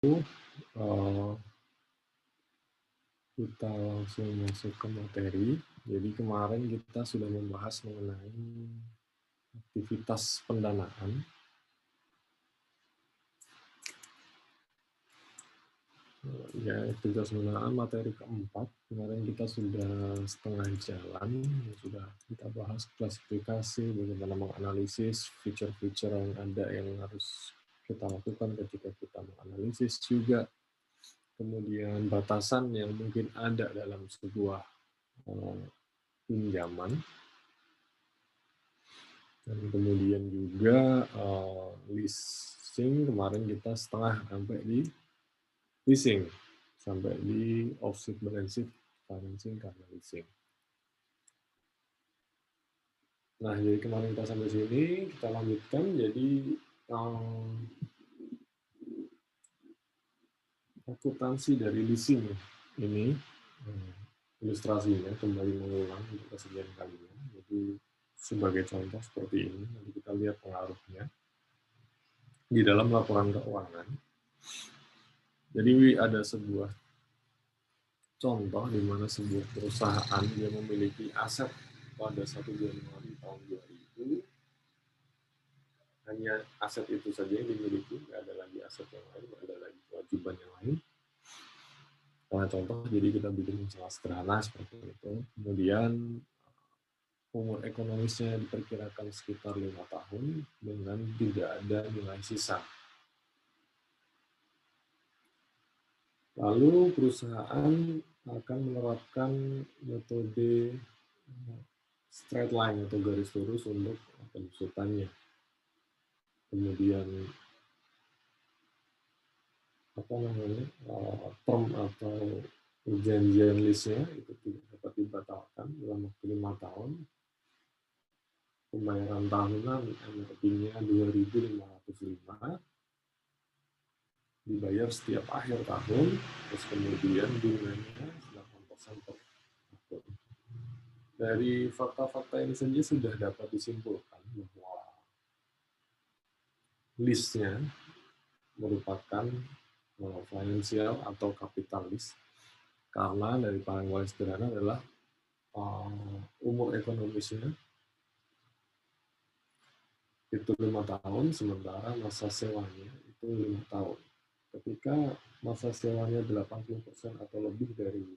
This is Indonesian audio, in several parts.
uh, kita langsung masuk ke materi. Jadi kemarin kita sudah membahas mengenai aktivitas pendanaan. Ya, aktivitas pendanaan materi keempat. Kemarin kita sudah setengah jalan, sudah kita bahas klasifikasi, bagaimana menganalisis feature-feature yang ada yang harus kita lakukan ketika kita menganalisis juga. Kemudian batasan yang mungkin ada dalam sebuah pinjaman. Dan kemudian juga leasing, kemarin kita setengah sampai di leasing, sampai di off-balance sheet financing karena leasing. Nah, jadi kemarin kita sampai sini, kita lanjutkan. Jadi akuntansi dari leasing ini, ilustrasinya kembali mengulang untuk kesekian kalinya. Jadi sebagai contoh seperti ini, nanti kita lihat pengaruhnya di dalam laporan keuangan. Jadi ada sebuah contoh di mana sebuah perusahaan dia memiliki aset pada 1 Januari tahun 2000, hanya aset itu saja yang dimiliki, nggak ada lagi aset yang lain, nggak ada lagi kewajiban yang lain. Nah, contoh, jadi kita bikin masalah sederhana seperti itu. Kemudian umur ekonomisnya diperkirakan sekitar 5 tahun dengan tidak ada nilai sisa. Lalu perusahaan akan menerapkan metode straight line atau garis lurus untuk penyusutannya. Kemudian term atau perjanjian lease-nya itu tidak dapat dibatalkan dalam waktu 5 tahun. Pembayaran tahunan MRP-nya 2.505, dibayar setiap akhir tahun, terus kemudian bunganya 8% per tahun. Dari fakta-fakta ini saja sudah dapat disimpulkan bahwa lease-nya merupakan finansial atau kapitalis, karena dari paling paling sederhana adalah umur ekonomisnya itu 5 tahun, sementara masa sewanya itu 5 tahun. Ketika masa sewanya 80% atau lebih dari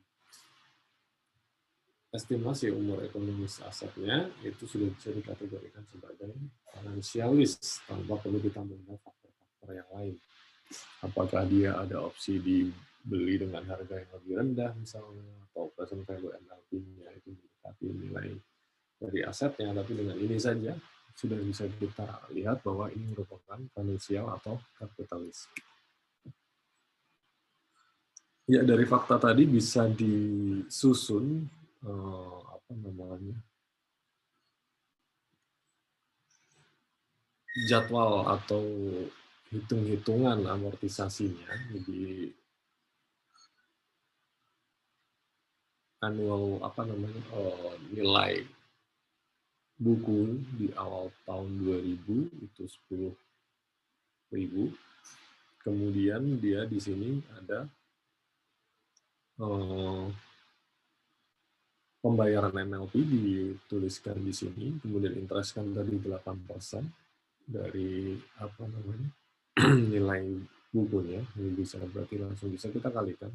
estimasi umur ekonomis asetnya, itu sudah bisa dikategorikan sebagai finansialis tanpa perlu ditambahkan faktor-faktor yang lain. Apakah dia ada opsi dibeli dengan harga yang lebih rendah misalnya, atau present value MLP-nya itu mendekati nilai dari asetnya, tapi dengan ini saja sudah bisa kita lihat bahwa ini merupakan finansial atau kapitalis. Ya, dari fakta tadi bisa disusun jadwal atau hitung-hitungan amortisasinya. Jadi annual nilai buku di awal tahun 2000 itu 10.000. Kemudian dia di sini ada pembayaran MLP dituliskan di sini, kemudian interest kan dari 8% dari nilai bukunya. Ini bisa berarti langsung bisa kita kalikan.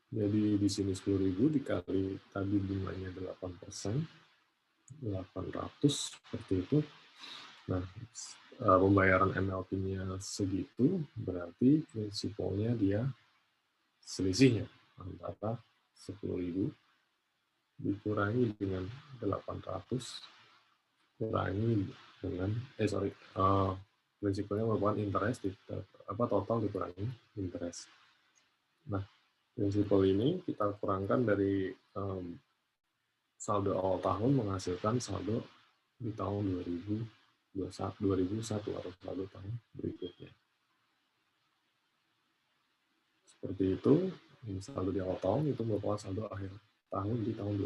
Jadi di sini 10.000 dikali tadi bunganya 8%, 800 seperti itu. Nah, pembayaran MLP-nya segitu, berarti prinsipalnya dia selisihnya antara 10.000 dikurangi dengan 800 kurangi dengan prinsipalnya merupakan interest total dikurangi interest. Nah, prinsipal ini kita kurangkan dari saldo awal tahun menghasilkan saldo di tahun 2001 atau saldo tahun berikutnya. Seperti itu, saldo di awal tahun itu merupakan saldo akhir tahun di tahun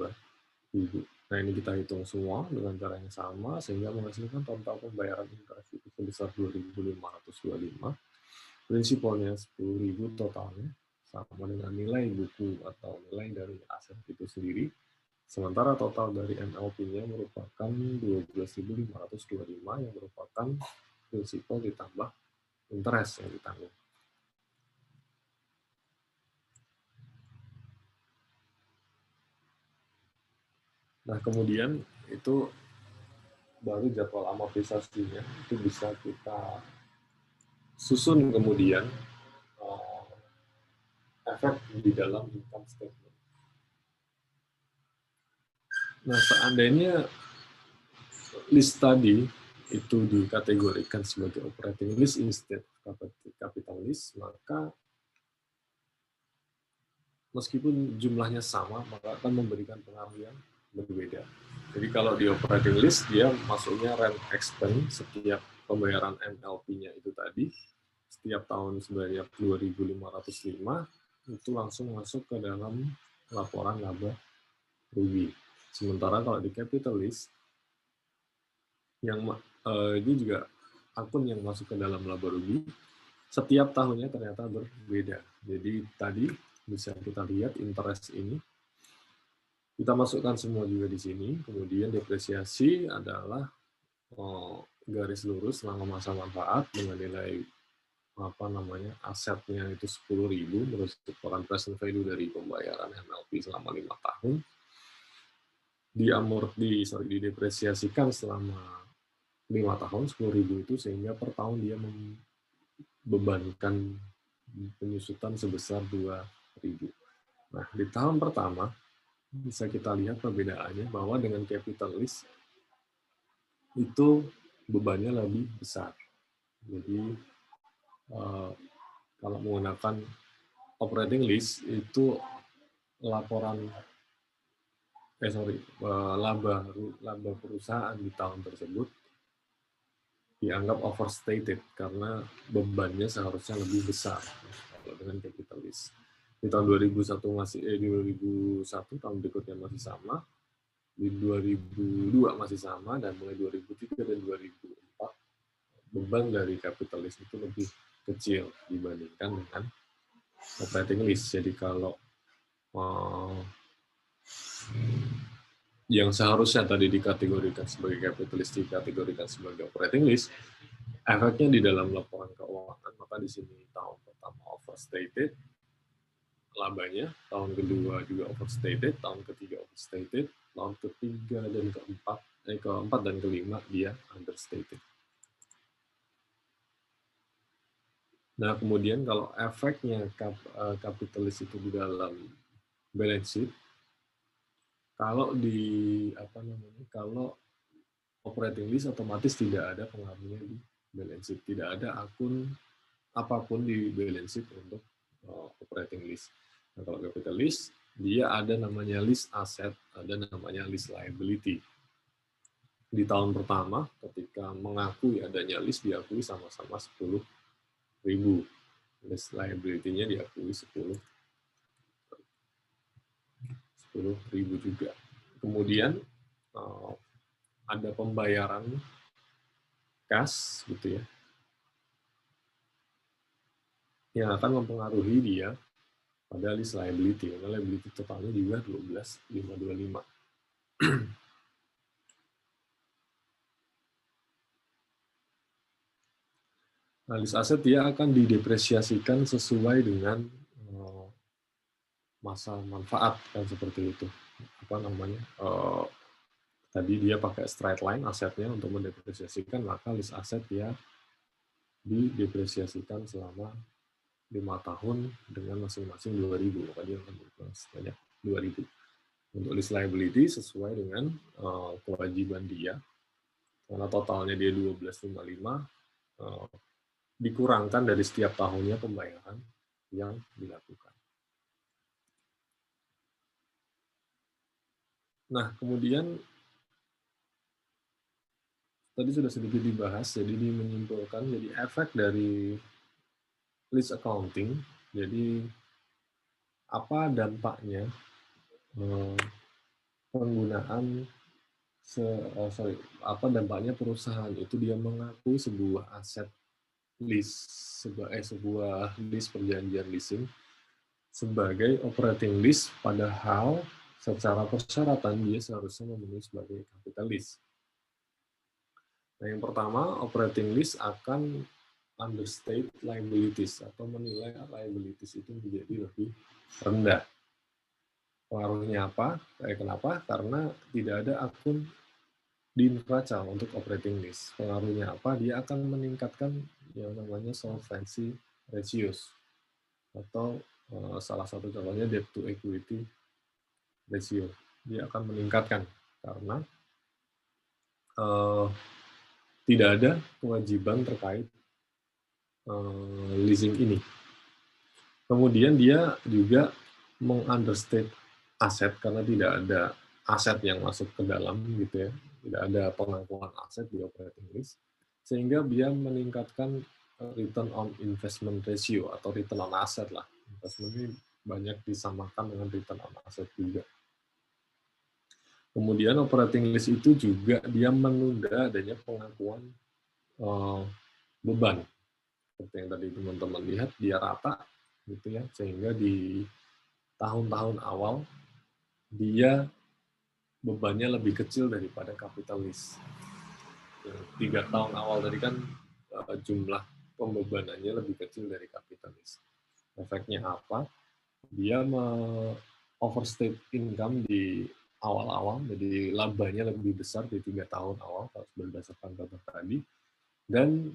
2000. Nah, ini kita hitung semua dengan cara yang sama, sehingga menghasilkan total pembayaran interest itu sebesar 2.525. Prinsipalnya 10.000 totalnya, sama dengan nilai buku atau nilai dari aset itu sendiri. Sementara total dari MLP-nya merupakan 12.525 yang merupakan prinsipal ditambah interest yang ditanggung. Nah, kemudian itu baru jadwal amortisasinya itu bisa kita susun kemudian efek di dalam income statement. Nah, seandainya list tadi itu dikategorikan sebagai operating list instead of capital list, maka meskipun jumlahnya sama, maka akan memberikan pengaruh yang berbeda. Jadi kalau di operating list, dia masuknya rent expense setiap pembayaran MLP-nya itu tadi, setiap tahun sebanyak 2.505, itu langsung masuk ke dalam laporan laba rugi. Sementara kalau di capital list, yang ini juga akun yang masuk ke dalam laba rugi, setiap tahunnya ternyata berbeda. Jadi tadi bisa kita lihat interest ini, kita masukkan semua juga di sini, kemudian depresiasi adalah garis lurus selama masa manfaat dengan nilai asetnya itu 10.000 merupakan present value dari pembayaran MLP selama 5 tahun, didepresiasikan selama 5 tahun 10.000 itu, sehingga per tahun dia membebankan penyusutan sebesar 2.000. Nah, di tahun pertama bisa kita lihat perbedaannya bahwa dengan capital list itu bebannya lebih besar. Jadi kalau menggunakan operating list itu laporan laba perusahaan di tahun tersebut dianggap overstated karena bebannya seharusnya lebih besar kalau dengan capital list. Di tahun 2001 tahun berikutnya masih sama, di 2002 masih sama, dan mulai 2003 dan 2004 beban dari capital list itu lebih kecil dibandingkan dengan operating list. Jadi kalau yang seharusnya tadi dikategorikan sebagai capital list dikategorikan sebagai operating list, efeknya di dalam laporan keuangan, maka di sini tahun pertama overstated labanya, tahun kedua juga overstated, tahun ketiga overstated, tahun ketiga dan keempat dan kelima dia understated. Nah, kemudian kalau efeknya kapitalis itu di dalam balance sheet, kalau kalau operating list otomatis tidak ada pengaruhnya di balance sheet, tidak ada akun apapun di balance sheet untuk operating list. Nah, kalau capital list, dia ada namanya list asset, ada namanya list liability. Di tahun pertama, ketika mengakui adanya list, diakui sama-sama 10.000. List liability-nya diakui 10.000 juga. Kemudian ada pembayaran cash gitu ya, yang akan mempengaruhi dia pada list liability. Karena liability totalnya juga 12.525. Nah, list aset dia akan didepresiasikan sesuai dengan masa manfaat, kan seperti itu. Tadi dia pakai straight line asetnya untuk mendepresiasikan, maka list aset dia didepresiasikan selama 5 tahun dengan masing-masing 2.000, maka dia akan berkurang sebanyak 2.000. Untuk list liability sesuai dengan kewajiban dia, karena totalnya dia 12.55, dikurangkan dari setiap tahunnya pembayaran yang dilakukan. Nah, kemudian tadi sudah sedikit dibahas, jadi menyimpulkan, jadi efek dari list accounting, jadi apa dampaknya penggunaan apa dampaknya perusahaan itu dia mengakui sebuah aset lease, sebuah lease perjanjian leasing sebagai operating lease, padahal secara persyaratan dia seharusnya memenuhi sebagai capital lease. Nah, yang pertama, operating lease akan understate liabilities atau menilai liabilities itu menjadi lebih rendah. Pengaruhnya apa? Kenapa? Karena tidak ada akun di neraca untuk operating lease. Pengaruhnya apa? Dia akan meningkatkan yang namanya solvency ratios atau salah satu contohnya debt to equity ratio. Dia akan meningkatkan karena tidak ada kewajiban terkait leasing ini. Kemudian dia juga mengunderstate aset karena tidak ada aset yang masuk ke dalam gitu ya, tidak ada pengakuan aset di operating lease, sehingga dia meningkatkan return on investment ratio atau return on asset lah. Investment ini banyak disamakan dengan return on asset juga. Kemudian operating lease itu juga dia menunda adanya pengakuan beban. Seperti yang tadi teman-teman lihat, dia rata gitu ya, sehingga di tahun-tahun awal dia bebannya lebih kecil daripada capital lease. 3 tahun awal tadi kan jumlah pembebanannya lebih kecil dari capital lease. Efeknya apa? Dia overstate income di awal-awal, jadi labanya lebih besar di 3 tahun awal kalau berdasarkan data tadi, dan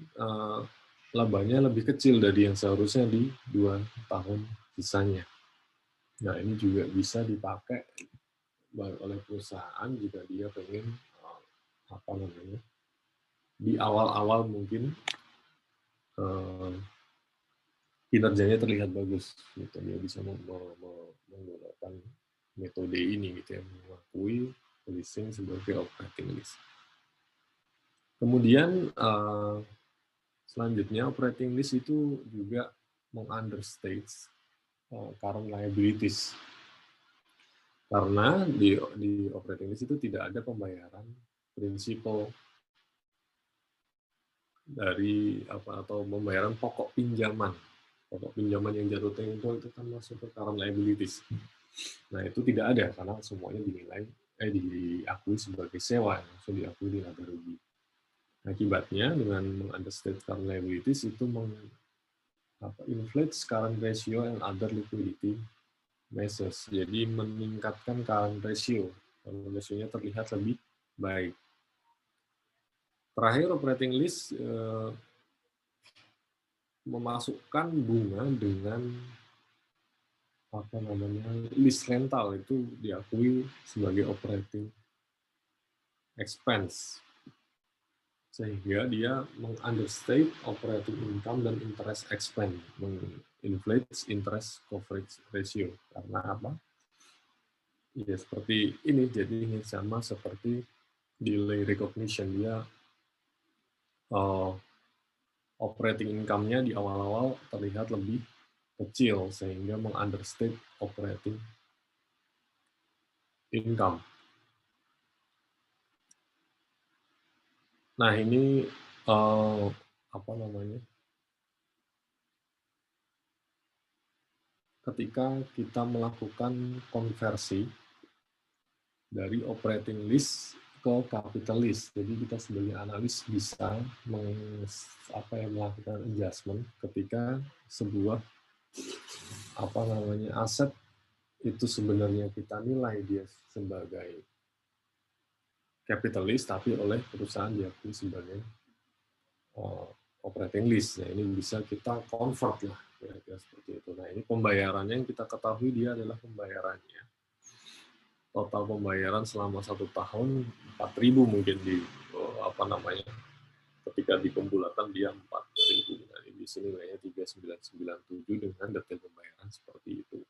labanya lebih kecil dari yang seharusnya di 2 tahun sisanya. Nah, ini juga bisa dipakai oleh perusahaan jika dia pengen di awal-awal mungkin kinerjanya terlihat bagus, gitu. Dia bisa menggunakan metode ini gitu ya, mengakui leasing sebagai operating lease. Kemudian selanjutnya operating lease itu juga mengunderstate current liabilities. Karena di operating lease itu tidak ada pembayaran prinsipal dari atau pembayaran pokok pinjaman. Pokok pinjaman yang jatuh tempo itu kan masuk ke current liabilities. Nah, itu tidak ada karena semuanya diakui sebagai sewa, langsung diakui di laba rugi. Akibatnya dengan mengunderstate current liabilities itu inflate current ratio and other liquidity measures. Jadi meningkatkan current ratio. Current ratio-nya terlihat lebih baik. Terakhir, operating lease memasukkan bunga dengan lease rental itu diakui sebagai operating expense, sehingga dia mengunderstate operating income dan interest expense, menginflate interest coverage ratio. Karena apa? Ya seperti ini, jadi sama seperti delay recognition, dia operating income-nya di awal-awal terlihat lebih kecil, sehingga mengunderstate operating income. Nah, ini ketika kita melakukan konversi dari operating lease ke capital lease. Jadi kita sebagai analis bisa melakukan adjustment ketika sebuah aset itu sebenarnya kita nilai dia sebagai capital lease, tapi oleh perusahaan diakui sebagai operating lease. Nah, ini bisa kita convert lah, kira-kira seperti itu. Nah, ini pembayarannya yang kita ketahui dia adalah pembayarannya. Total pembayaran selama 1 tahun 4.000 mungkin ketika di pembulatan dia 4.000. Nah, di sini nilainya 3.997 dengan detail pembayaran seperti itu.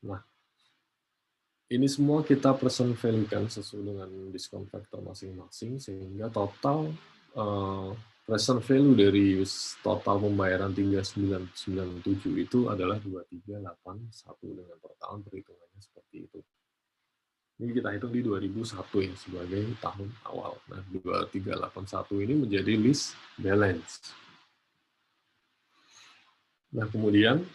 Nah, ini semua kita present value-kan sesuai dengan discount factor masing-masing, sehingga total present value dari total pembayaran 3.997 itu adalah 2.381 dengan per tahun, perhitungannya seperti itu. Ini kita hitung di 2001 ya, sebagai tahun awal. Nah, 2381 ini menjadi list balance. Nah, kemudian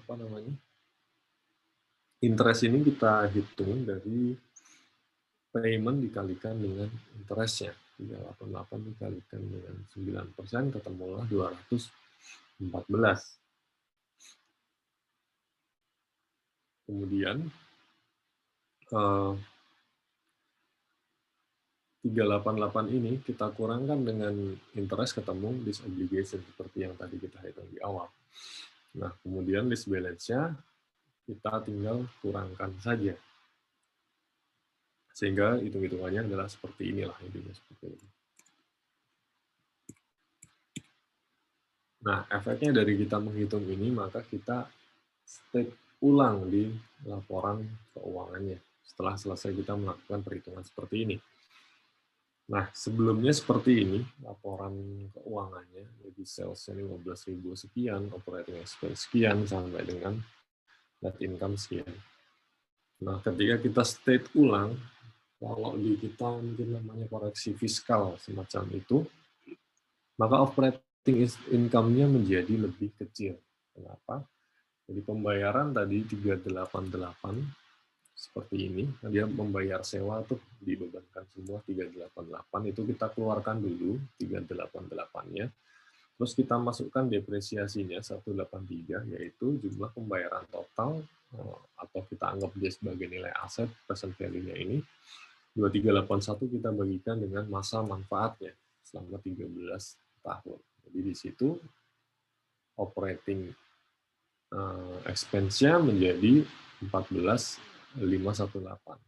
apa namanya, interest ini kita hitung dari payment dikalikan dengan interestnya. 388 dikalikan dengan 9%, ketemulah 214. Kemudian 388 ini kita kurangkan dengan interest, ketemu list obligation seperti yang tadi kita hitung di awal. Nah, kemudian list balance-nya kita tinggal kurangkan saja. Sehingga hitung-hitungannya adalah seperti inilah, intinya seperti ini. Nah, efeknya dari kita menghitung ini, maka kita state ulang di laporan keuangannya setelah selesai kita melakukan perhitungan seperti ini. Nah, sebelumnya seperti ini laporan keuangannya, jadi sales-nya 15.000 sekian, operating expense sekian, sampai dengan net income sekian. Nah, ketika kita state ulang, kalau di kita mungkin namanya koreksi fiskal semacam itu, maka operating income-nya menjadi lebih kecil. Kenapa? Jadi pembayaran tadi 388 seperti ini, dia membayar sewa tuh dibebankan semua 388, itu kita keluarkan dulu 388-nya, terus kita masukkan depresiasinya 183, yaitu jumlah pembayaran total, atau kita anggap dia sebagai nilai aset, present value-nya ini, 2381 kita bagikan dengan masa manfaatnya selama 13 tahun. Jadi di situ operating expense-nya menjadi 14.518.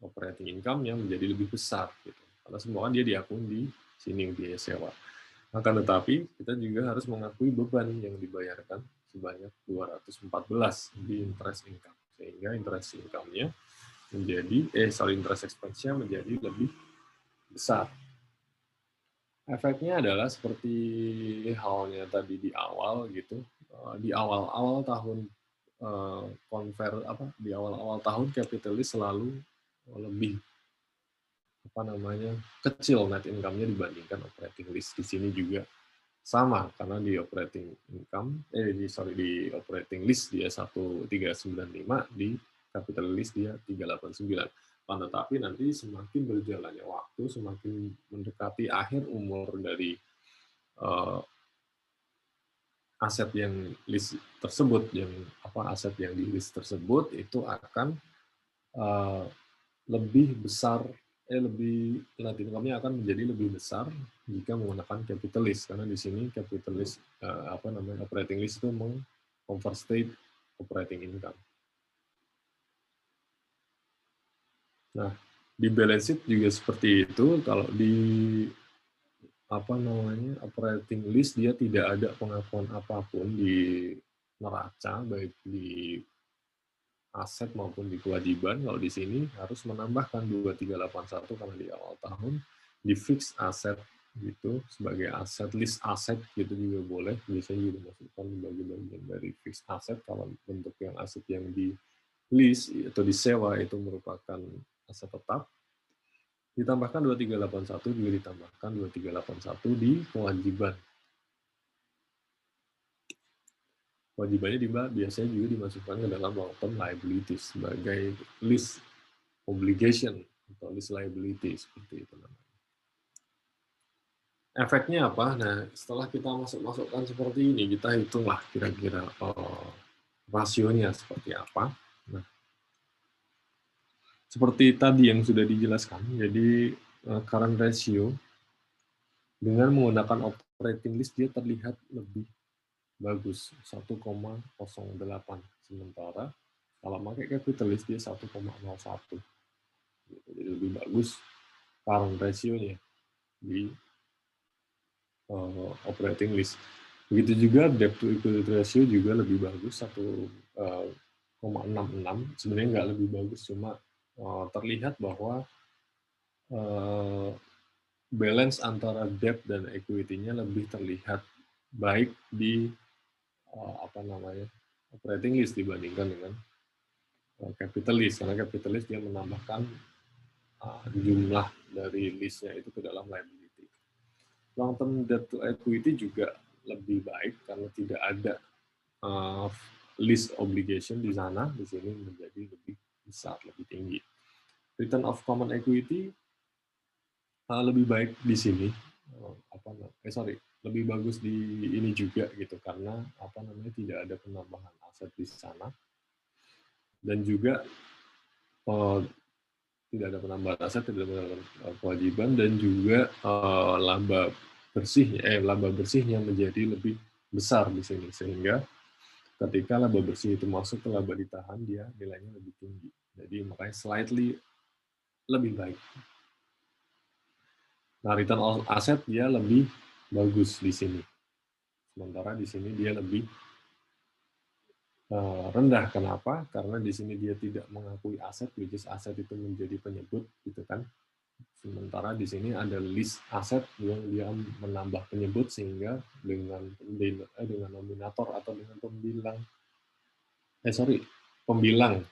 Operating income-nya menjadi lebih besar gitu. Karena semua dia diakui di sini biaya sewa. Akan tetapi kita juga harus mengakui beban yang dibayarkan sebanyak 214 di interest income. Sehingga interest income-nya menjadi interest expense-nya menjadi lebih besar. Efeknya adalah seperti halnya tadi di awal gitu. Di awal-awal tahun di awal-awal tahun kapitalis selalu lebih kecil net income-nya dibandingkan operating list. Di sini juga sama karena di operating income di operating list dia 1395, di capital list dia 389. Tetapi nanti semakin berjalannya waktu, semakin mendekati akhir umur dari aset yang list tersebut, aset yang di list tersebut itu akan lebih besar, net income-nya akan menjadi lebih besar jika menggunakan capital list, karena di sini capital list operating list itu meng-overstate operating income. Nah, di balance sheet juga seperti itu. Kalau di operating list dia tidak ada pengakuan apapun di neraca, baik di aset maupun di kewajiban. Kalau di sini harus menambahkan 2381 karena di awal tahun di fix aset gitu, sebagai aset, list aset gitu juga boleh, biasanya juga dimasukkan bagian dari fix aset kalau bentuk yang aset yang di lease atau disewa itu merupakan aset tetap. Ditambahkan 2381 juga ditambahkan 2381 di kewajiban. Kewajibannya biasanya juga dimasukkan ke dalam long term liabilities sebagai lease obligation atau lease liability seperti itu namanya. Efeknya apa? Nah, setelah kita masukkan seperti ini, kita hitunglah kira-kira rasionya seperti apa. Nah, seperti tadi yang sudah dijelaskan, jadi current ratio dengan menggunakan operating list dia terlihat lebih bagus, 1,08. Sementara kalau pakai capital list dia 1,01. Jadi lebih bagus current ratio-nya di operating list. Begitu juga debt to equity ratio juga lebih bagus 1,66. Sebenarnya nggak lebih bagus, cuma terlihat bahwa balance antara debt dan equity-nya lebih terlihat baik di operating list dibandingkan dengan capital list, karena capital list dia menambahkan jumlah dari listnya itu ke dalam liability. Long term debt to equity juga lebih baik karena tidak ada list obligation di sana, di sini menjadi lebih besar, lebih tinggi. Return of common equity lebih baik di sini, lebih bagus di ini juga gitu, karena tidak ada penambahan aset di sana, dan juga tidak ada penambahan aset, tidak ada kewajiban, dan juga laba bersihnya menjadi lebih besar di sini, sehingga ketika laba bersih itu masuk ke laba ditahan, dia nilainya lebih tinggi. Jadi makanya slightly lebih baik. Nah, return on asset dia lebih bagus di sini. Sementara di sini dia lebih rendah. Kenapa? Karena di sini dia tidak mengakui aset, which is aset itu menjadi penyebut, gitu kan. Sementara di sini ada list aset yang dia menambah penyebut, sehingga dengan nominator atau dengan pembilang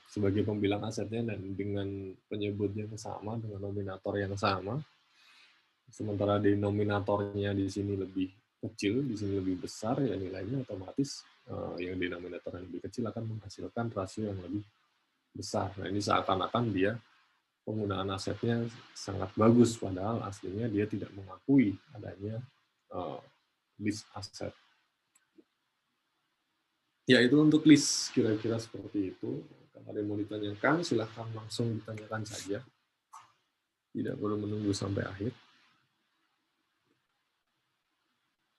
sebagai pembilang asetnya dan dengan penyebut yang sama, dengan nominator yang sama, sementara denominatornya di sini lebih kecil, di sini lebih besar, ya nilainya otomatis yang denominator yang lebih kecil akan menghasilkan rasio yang lebih besar. Nah, ini seakan-akan dia penggunaan asetnya sangat bagus, padahal aslinya dia tidak mengakui adanya list aset. Ya, itu untuk list, kira-kira seperti itu. Kalau ada yang mau ditanyakan, silahkan langsung ditanyakan saja. Tidak perlu menunggu sampai akhir.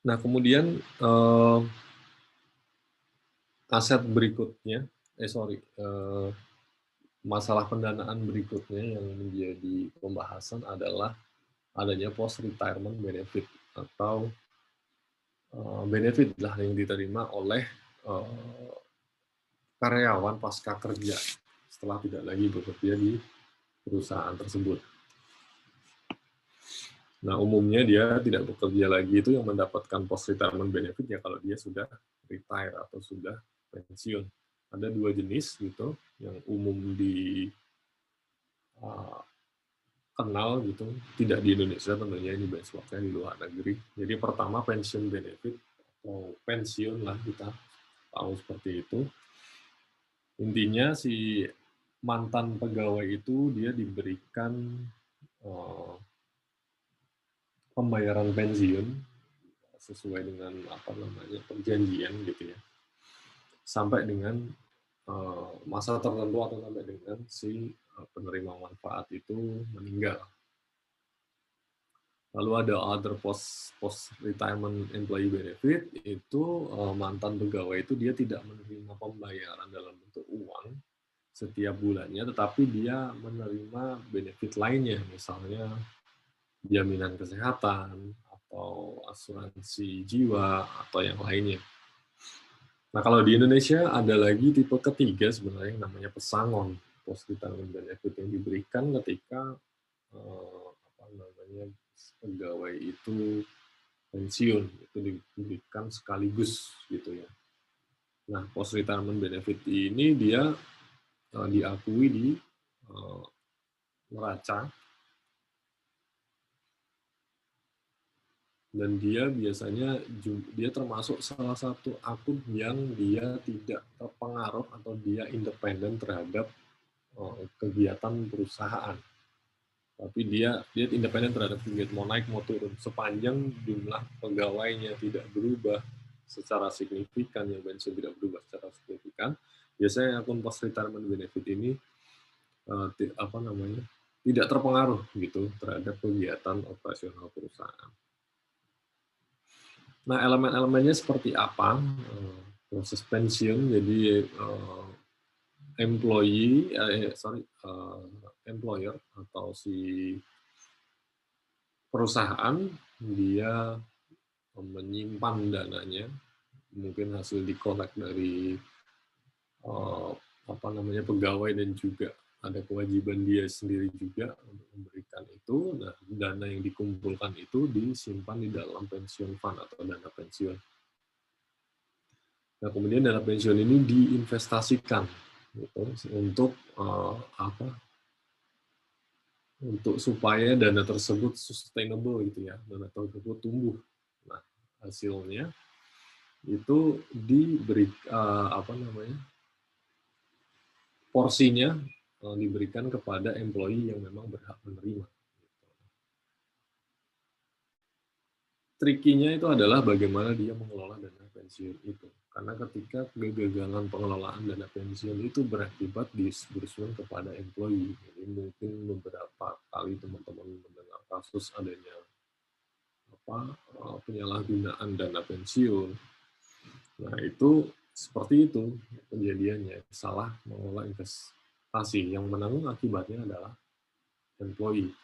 Nah, kemudian aset berikutnya, masalah pendanaan berikutnya yang menjadi pembahasan adalah adanya post-retirement benefit, atau benefit lah yang diterima oleh karyawan pasca kerja setelah tidak lagi bekerja di perusahaan tersebut. Nah, umumnya dia tidak bekerja lagi itu yang mendapatkan post-retirement benefit ya kalau dia sudah retire atau sudah pensiun. Ada dua jenis gitu yang umum kenal gitu, tidak di Indonesia tentunya, ini benchmarknya di luar negeri. Jadi pertama pension benefit atau pensiun lah kita tahu seperti itu. Intinya si mantan pegawai itu dia diberikan pembayaran pensiun sesuai dengan perjanjian gitu ya, sampai dengan masa tertentu atau sampai dengan si penerima manfaat itu meninggal. Lalu ada other post retirement employee benefit, itu mantan pegawai itu dia tidak menerima pembayaran dalam bentuk uang setiap bulannya, tetapi dia menerima benefit lainnya, misalnya jaminan kesehatan atau asuransi jiwa atau yang lainnya. Nah, kalau di Indonesia ada lagi tipe ketiga sebenarnya yang namanya pesangon, post retirement benefit, yang diberikan ketika pegawai itu pensiun, itu diberikan sekaligus gitu ya. Nah, post retirement benefit ini dia diakui di neraca, dan dia biasanya dia termasuk salah satu akun yang dia tidak terpengaruh atau dia independen terhadap kegiatan perusahaan. Tapi dia independen terhadap kegiatan, mau naik mau turun, sepanjang jumlah pegawainya tidak berubah secara signifikan, yang pensiun tidak berubah secara signifikan, biasanya akun post retirement benefit ini tidak terpengaruh gitu terhadap kegiatan operasional perusahaan. Nah, elemen-elemennya seperti apa? Proses pensiun, jadi employer atau si perusahaan dia menyimpan dananya mungkin hasil di-collect dari pegawai, dan juga ada kewajiban dia sendiri juga untuk memberikan itu. Nah, dana yang dikumpulkan itu disimpan di dalam pensiun fund atau dana pensiun. Nah, kemudian dana pensiun ini diinvestasikan gitu, untuk untuk supaya dana tersebut sustainable gitu ya, dana tersebut tumbuh. Nah, hasilnya itu diberi porsinya diberikan kepada employee yang memang berhak menerima. Trikinya itu adalah bagaimana dia mengelola dana pensiun itu. Karena ketika kegagalan pengelolaan dana pensiun itu berakibat disbursement kepada employee. Jadi mungkin beberapa kali teman-teman mendengar kasus adanya penyalahgunaan dana pensiun. Nah, itu seperti itu kejadiannya, salah mengelola investasi. Yang menanggung akibatnya adalah employee.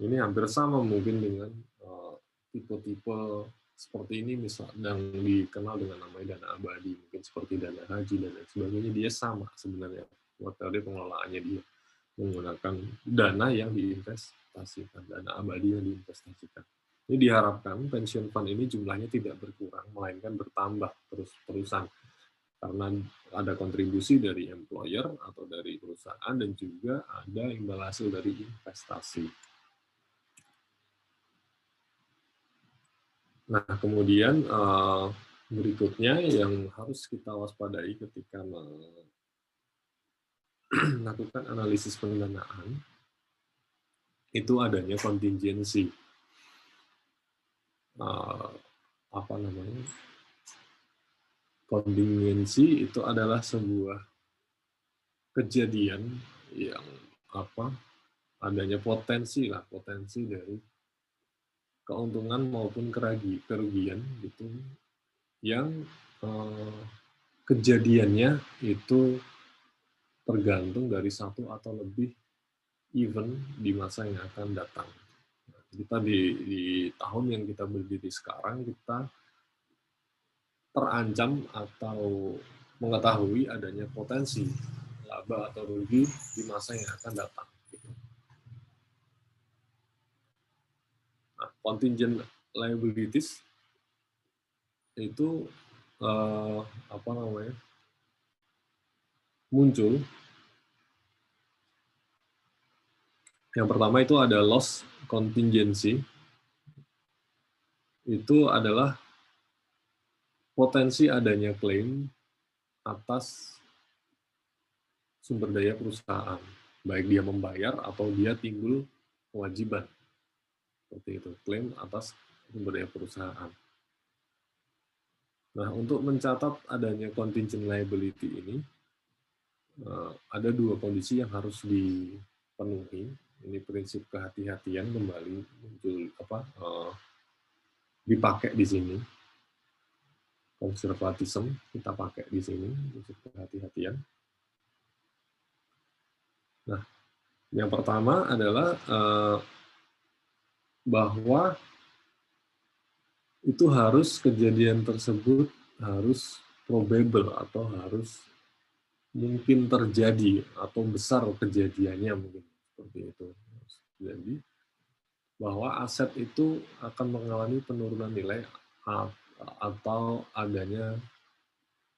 Ini hampir sama mungkin dengan tipe-tipe seperti ini, misalnya yang dikenal dengan namanya dana abadi, mungkin seperti dana haji dan lain sebagainya. Dia sama sebenarnya metode pengelolaannya, dia menggunakan dana yang diinvestasikan, dana abadi yang diinvestasikan. Ini diharapkan pensiun fund ini jumlahnya tidak berkurang, melainkan bertambah terus-terusan, karena ada kontribusi dari employer atau dari perusahaan, dan juga ada imbal hasil dari investasi. Nah, kemudian berikutnya yang harus kita waspadai ketika melakukan analisis pendanaan itu adanya kontingensi. Kontingensi itu adalah sebuah kejadian yang adanya potensi dari keuntungan maupun kerugian gitu, yang kejadiannya itu tergantung dari satu atau lebih event di masa yang akan datang. Kita di tahun yang kita berdiri sekarang, kita terancam atau mengetahui adanya potensi laba atau rugi di masa yang akan datang. Nah, contingent liabilities itu muncul. Yang pertama itu ada loss contingency. Itu adalah potensi adanya klaim atas sumber daya perusahaan, baik dia membayar atau dia timbul kewajiban. Seperti itu, klaim atas sumber daya perusahaan. Nah, untuk mencatat adanya contingent liability ini, ada dua kondisi yang harus dipenuhi. Ini prinsip kehati-hatian kembali muncul dipakai di sini. Konservatisme kita pakai di sini, prinsip kehati-hatian. Nah, yang pertama adalah bahwa itu kejadian tersebut harus probable atau harus mungkin terjadi atau besar kejadiannya, mungkin seperti itu. Jadi bahwa aset itu akan mengalami penurunan nilai atau adanya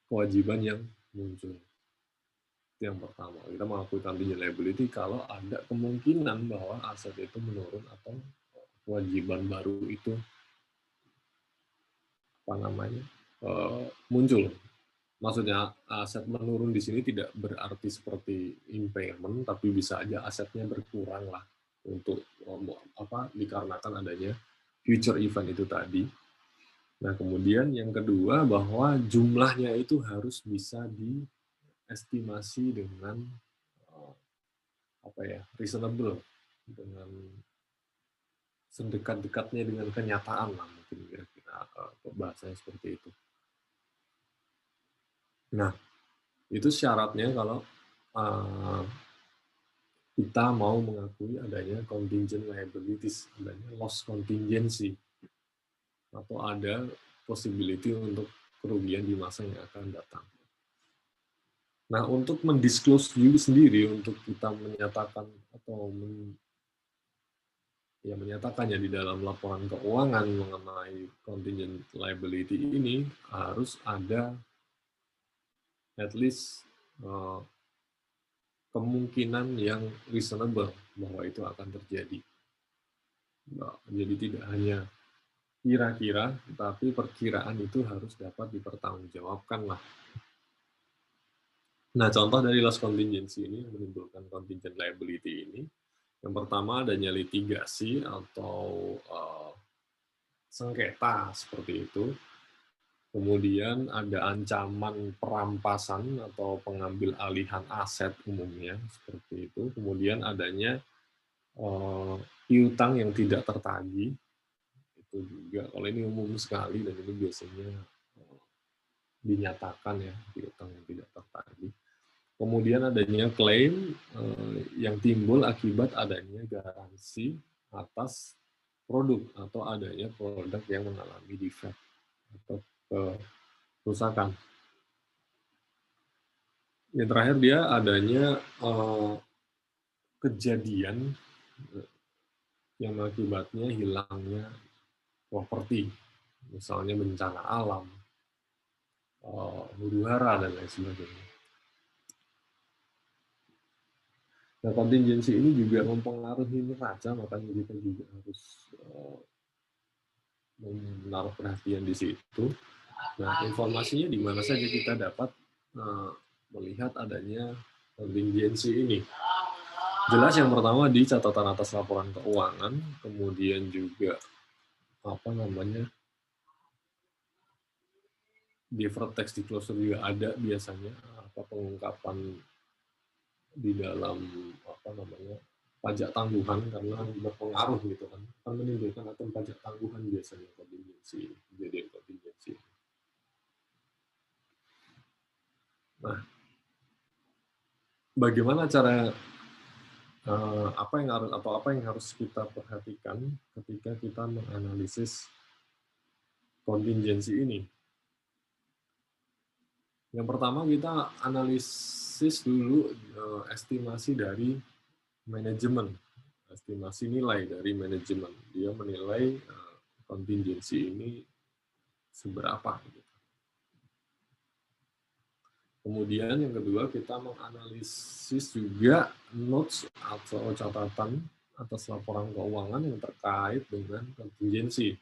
kewajiban yang muncul. Itu yang pertama. Kita mengakui contingent liability kalau ada kemungkinan bahwa aset itu menurun atau kewajiban baru itu muncul. Maksudnya aset menurun di sini tidak berarti seperti impairment, tapi bisa aja asetnya berkurang lah untuk dikarenakan adanya future event itu tadi. Nah, kemudian yang kedua bahwa jumlahnya itu harus bisa diestimasi dengan reasonable, dengan sedekat-dekatnya dengan kenyataan lah, mungkin kira-kira bahasanya seperti itu. Nah, itu syaratnya kalau kita mau mengakui adanya contingent liabilities, adanya loss contingency, atau ada possibility untuk kerugian di masa yang akan datang. Nah, untuk mendisclose sendiri, untuk kita menyatakan atau menyatakannya di dalam laporan keuangan mengenai contingent liability ini, harus ada at least kemungkinan yang reasonable bahwa itu akan terjadi. Nah, jadi tidak hanya kira-kira, tetapi perkiraan itu harus dapat dipertanggungjawabkan lah. Nah, contoh dari loss contingency ini yang menimbulkan contingent liability ini, yang pertama adanya litigasi atau sengketa seperti itu. Kemudian ada ancaman perampasan atau pengambil alihan aset umumnya seperti itu. Kemudian adanya piutang yang tidak tertagih. Itu juga, kalau ini umum sekali dan ini biasanya dinyatakan ya, piutang yang tidak tertagih. Kemudian adanya klaim yang timbul akibat adanya garansi atas produk atau adanya produk yang mengalami defect atau kerusakan. Yang terakhir dia adanya kejadian yang mengakibatnya hilangnya properti, misalnya bencana alam, huru-hara, dan lain sebagainya. Nah, kontingensi ini juga mempengaruhi neraca, makanya kita juga harus menaruh perhatian di situ. Nah, informasinya di mana saja kita dapat melihat adanya kontingensi ini. Jelas yang pertama di catatan atas laporan keuangan, kemudian juga deferred tax disclosure juga ada biasanya, pengungkapan di dalam pajak tangguhan, karena berpengaruh gitu kan menimbulkan atau pajak tangguhan biasanya kontingensi, kejadian kontingensi. Nah, bagaimana cara apa yang harus kita perhatikan ketika kita menganalisis kontingensi ini? Yang pertama, kita analisis dulu estimasi dari manajemen, estimasi nilai dari manajemen. Dia menilai kontingensi ini seberapa. Kemudian yang kedua, kita menganalisis juga notes atau catatan atas laporan keuangan yang terkait dengan kontingensi.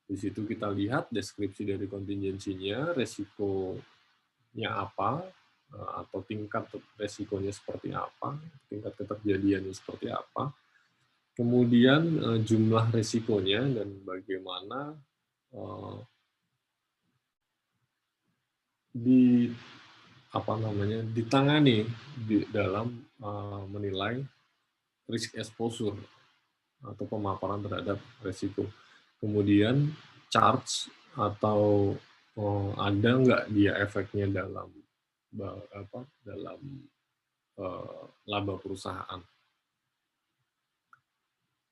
Di situ kita lihat deskripsi dari kontingensinya, resikonya apa, atau tingkat resikonya seperti apa, tingkat keterjadiannya seperti apa, kemudian jumlah resikonya dan bagaimana ditangani dalam menilai risk exposure atau pemaparan terhadap resiko. Kemudian charge atau ada nggak dia efeknya dalam laba perusahaan.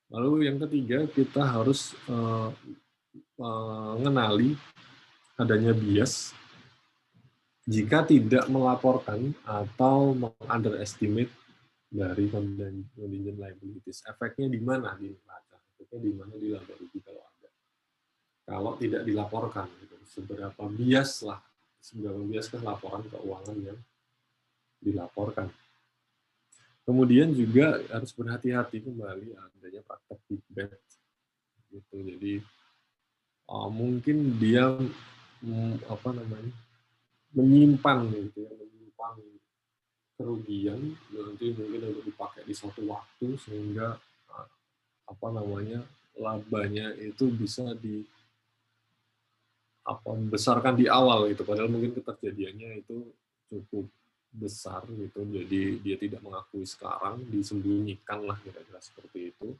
Lalu yang ketiga, kita harus mengenali adanya bias jika tidak melaporkan atau underestimate dari contingent liabilities. Efeknya di mana di neraca? Efeknya di mana di laba rugi kalau ada. Kalau tidak dilaporkan, gitu. Seberapa biaskah laporan keuangan yang dilaporkan. Kemudian juga harus berhati-hati kembali adanya praktek big bet. Gitu. Jadi mungkin dia menyimpan kerugian nanti mungkin untuk dipakai di suatu waktu sehingga labanya itu bisa besarkan di awal gitu, padahal mungkin keterjadiannya itu cukup besar gitu, jadi dia tidak mengakui sekarang, disembunyikan lah kira-kira seperti itu.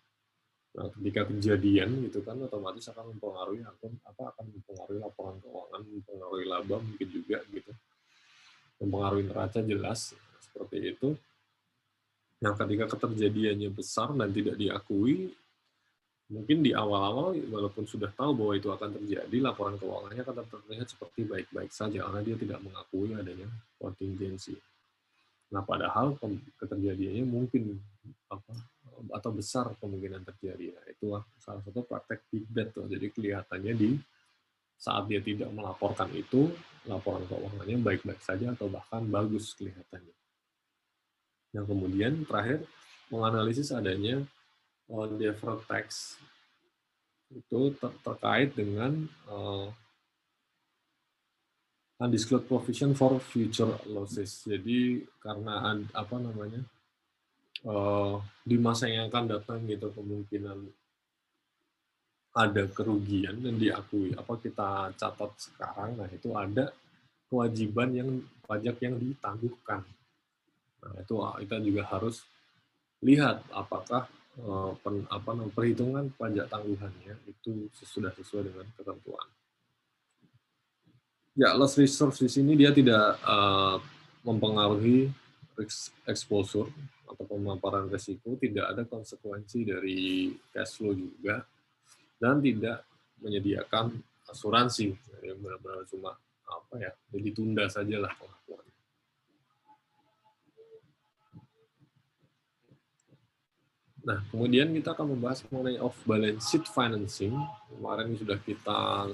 Nah, ketika kejadian gitu kan otomatis akan mempengaruhi laporan keuangan, mempengaruhi laba mungkin juga gitu, mempengaruhi neraca jelas seperti itu. Nah, ketika keterjadiannya besar dan tidak diakui, Mungkin di awal-awal walaupun sudah tahu bahwa itu akan terjadi, laporan keuangannya akan terlihat seperti baik-baik saja karena dia tidak mengakui adanya kontingensi. Nah, padahal keterjadiannya mungkin apa atau besar kemungkinan terjadi. Nah, itu salah satu praktek big bet tuh. Jadi kelihatannya di saat dia tidak melaporkan itu, laporan keuangannya baik-baik saja atau bahkan bagus kelihatannya. Nah, kemudian terakhir menganalisis adanya deferred tax itu terkait dengan undisclosed provision for future losses. Jadi karena apa namanya di masa yang akan datang gitu kemungkinan ada kerugian dan diakui apa kita catat sekarang, nah itu ada kewajiban yang pajak yang ditangguhkan. Nah itu kita juga harus lihat apakah perhitungan pajak tangguhannya itu sudah sesuai dengan ketentuan. Ya, loss reserve di sini dia tidak mempengaruhi risk exposure atau pemaparan risiko, tidak ada konsekuensi dari cash flow juga, dan tidak menyediakan asuransi. Jadi benar-benar cuma apa ya, ditunda sajalah pengakuan. Nah, kemudian kita akan membahas mengenai off balance sheet financing. Kemarin sudah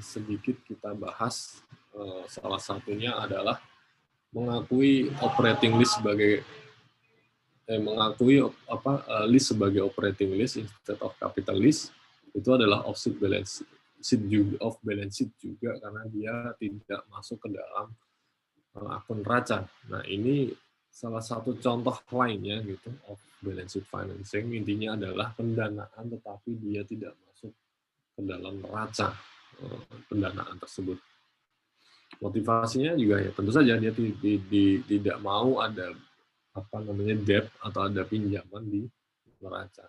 sedikit kita bahas. Salah satunya adalah mengakui operating lease sebagai lease sebagai operating lease instead of capital lease. Itu adalah off balance sheet juga karena dia tidak masuk ke dalam akun neraca. Nah, ini salah satu contoh lainnya gitu of balance sheet financing. Intinya adalah pendanaan tetapi dia tidak masuk ke dalam neraca pendanaan tersebut. Motivasinya juga ya tentu saja dia tidak mau ada debt atau ada pinjaman di neraca.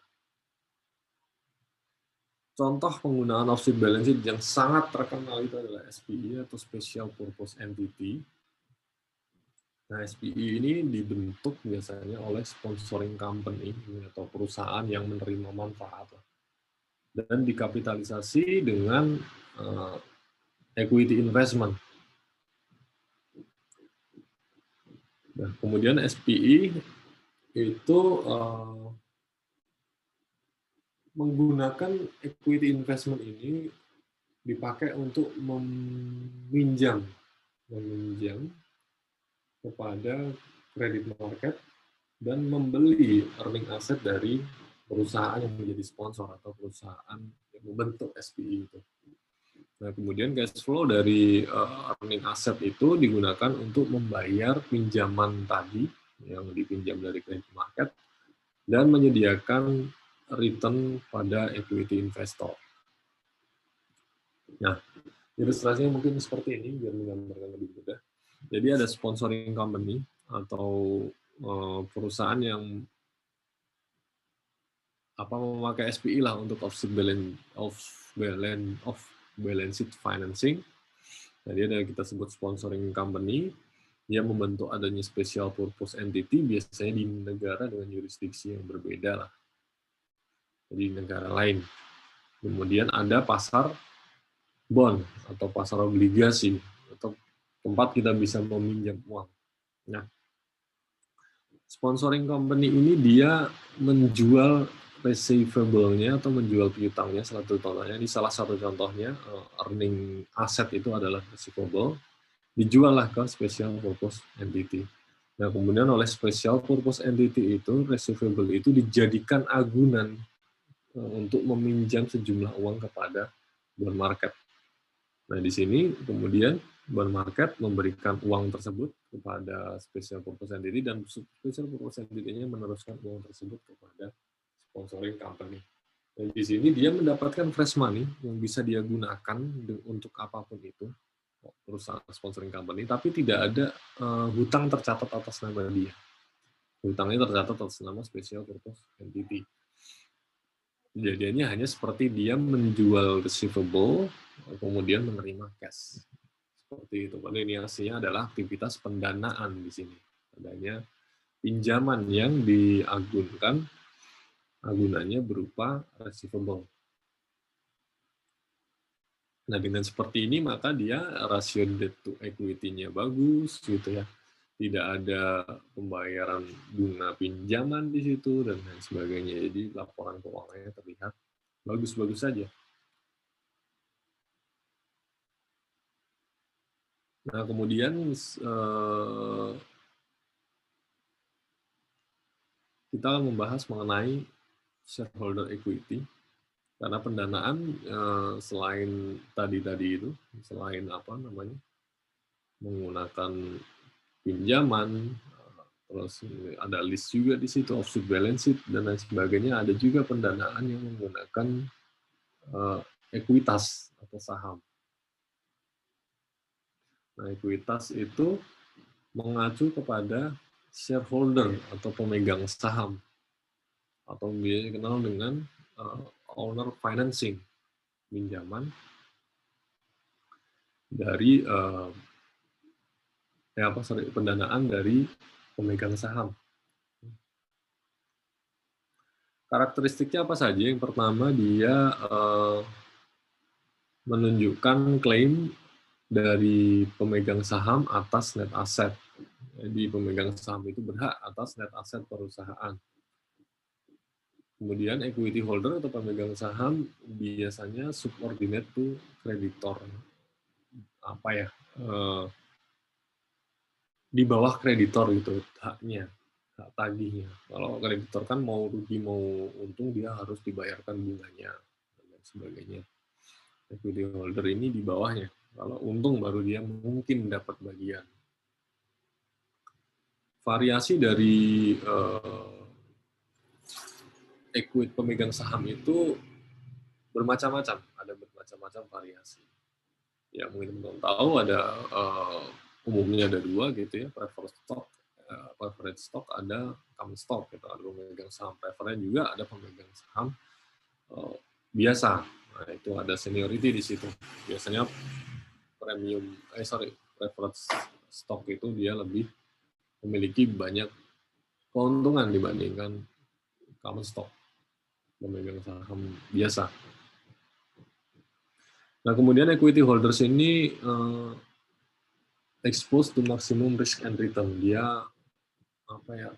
Contoh penggunaan offset balance sheet yang sangat terkenal itu adalah SPE atau Special Purpose Entity. Nah, SPE ini dibentuk biasanya oleh sponsoring company atau perusahaan yang menerima manfaat dan dikapitalisasi dengan equity investment. Nah, kemudian SPE itu menggunakan equity investment ini dipakai untuk meminjam kepada kredit market dan membeli earning asset dari perusahaan yang menjadi sponsor atau perusahaan yang membentuk SPE itu. Nah, kemudian cash flow dari earning asset itu digunakan untuk membayar pinjaman tadi yang dipinjam dari kredit market dan menyediakan return pada equity investor. Nah, ilustrasinya mungkin seperti ini biar menggambarkan lebih mudah. Jadi ada sponsoring company atau perusahaan yang memakai SPE lah untuk off balance sheet financing. Jadi ada yang kita sebut sponsoring company. Dia membentuk adanya special purpose entity biasanya di negara dengan jurisdiksi yang berbeda lah. Jadi negara lain. Kemudian ada pasar bond atau pasar obligasi atau tempat kita bisa meminjam uang. Nah, sponsoring company ini dia menjual receivable-nya atau menjual piutangnya ini salah satu contohnya earning asset itu adalah receivable dijual lah ke special purpose entity. Nah, kemudian oleh special purpose entity itu receivable itu dijadikan agunan untuk meminjam sejumlah uang kepada bond market. Nah, di sini kemudian bond market memberikan uang tersebut kepada special purpose entity dan special purpose entity-nya meneruskan uang tersebut kepada sponsoring company. Dan di sini dia mendapatkan fresh money yang bisa dia gunakan untuk apapun itu, perusahaan sponsoring company, tapi tidak ada hutang tercatat atas nama dia. Hutangnya tercatat atas nama special purpose entity. Kejadiannya hanya seperti dia menjual receivable, kemudian menerima cash. Seperti itu. Lineasinya adalah aktivitas pendanaan di sini. Adanya pinjaman yang diagunkan, agunannya berupa receivable. Nah, dengan seperti ini maka dia rasio debt to equity-nya bagus gitu ya. Tidak ada pembayaran bunga pinjaman di situ dan lain sebagainya. Jadi laporan keuangannya terlihat bagus-bagus saja. Nah, kemudian kita akan membahas mengenai shareholder equity. Karena pendanaan selain tadi itu, selain apa namanya, menggunakan pinjaman, terus ada list juga di situ, offset balance sheet dan lain sebagainya. Ada juga pendanaan yang menggunakan ekuitas atau saham. Nah, ekuitas itu mengacu kepada shareholder atau pemegang saham atau biasanya dikenal dengan owner financing, pinjaman dari pendanaan dari pemegang saham. Karakteristiknya apa saja? Yang pertama, dia menunjukkan klaim dari pemegang saham atas net asset. Jadi pemegang saham itu berhak atas net asset perusahaan. Kemudian equity holder atau pemegang saham biasanya subordinate to creditor. Apa ya? Di bawah kreditor gitu haknya, hak tagihnya. Kalau kreditor kan mau rugi mau untung dia harus dibayarkan bunganya dan sebagainya. Equity holder ini di bawahnya. Kalau untung baru dia mungkin dapat bagian. Variasi dari equity pemegang saham itu bermacam-macam, ada bermacam-macam variasi. Ya mungkin teman-teman tahu ada umumnya ada dua gitu ya, preferred stock ada common stock gitu, ada pemegang saham preferred juga ada pemegang saham biasa. Nah, itu ada seniority di situ. Biasanya preferred stock itu dia lebih memiliki banyak keuntungan dibandingkan common stock, pemegang saham biasa. Nah, kemudian equity holders ini exposed to maximum risk and return. Dia apa ya?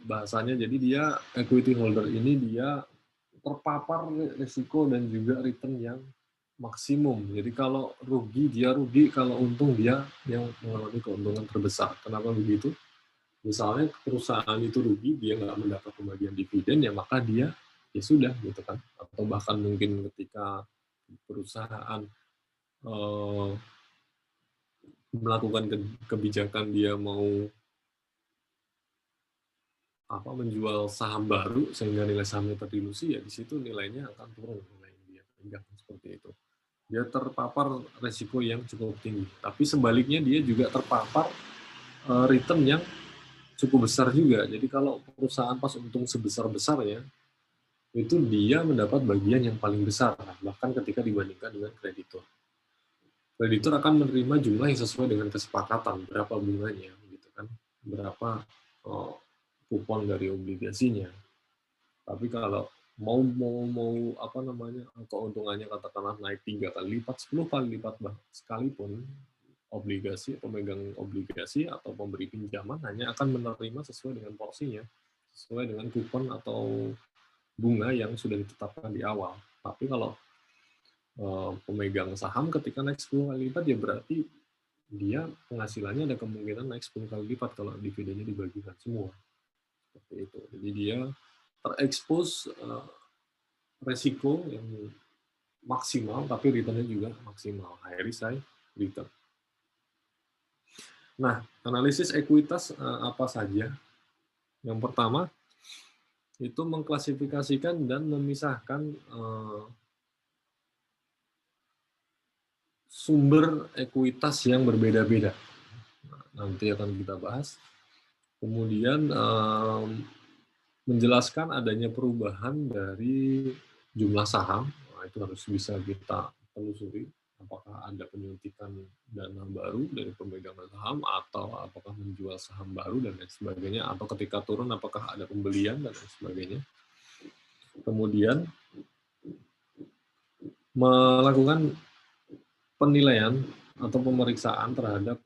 Bahasanya jadi dia equity holder ini dia terpapar risiko dan juga return yang maksimum. Jadi kalau rugi dia rugi, kalau untung dia yang mengalami keuntungan terbesar. Kenapa begitu? Misalnya perusahaan itu rugi, dia nggak mendapat pembagian dividen, ya maka dia ya sudah gitu kan. Atau bahkan mungkin ketika perusahaan melakukan kebijakan dia mau menjual saham baru sehingga nilai sahamnya terdilusi, ya di situ nilainya akan turun, nilai yang dia pegang seperti itu. Dia terpapar resiko yang cukup tinggi. Tapi sebaliknya dia juga terpapar return yang cukup besar juga. Jadi kalau perusahaan pas untung sebesar-besarnya, itu dia mendapat bagian yang paling besar, bahkan ketika dibandingkan dengan kreditur. Kreditur akan menerima jumlah yang sesuai dengan kesepakatan, berapa bunganya, gitu kan, berapa kupon dari obligasinya. Tapi kalau mau keuntungannya katakanlah naik 3 kali lipat, 10 kali lipat sekalipun, pemegang obligasi atau pemberi pinjaman hanya akan menerima sesuai dengan porsinya, sesuai dengan kupon atau bunga yang sudah ditetapkan di awal. Tapi kalau pemegang saham ketika naik 10 kali lipat, ya berarti dia penghasilannya ada kemungkinan naik 10 kali lipat kalau dividennya dibagikan semua. Seperti itu. Jadi dia terekspos resiko yang maksimal, tapi returnnya juga maksimal. High risk, high return. Nah, analisis ekuitas apa saja? Yang pertama, itu mengklasifikasikan dan memisahkan sumber ekuitas yang berbeda-beda. Nanti akan kita bahas. Kemudian menjelaskan adanya perubahan dari jumlah saham. Nah, itu harus bisa kita telusuri. apakah ada penyuntikan dana baru dari pemegang saham, atau apakah menjual saham baru dan lain sebagainya, atau ketika turun apakah ada pembelian dan lain sebagainya. Kemudian melakukan penilaian atau pemeriksaan terhadap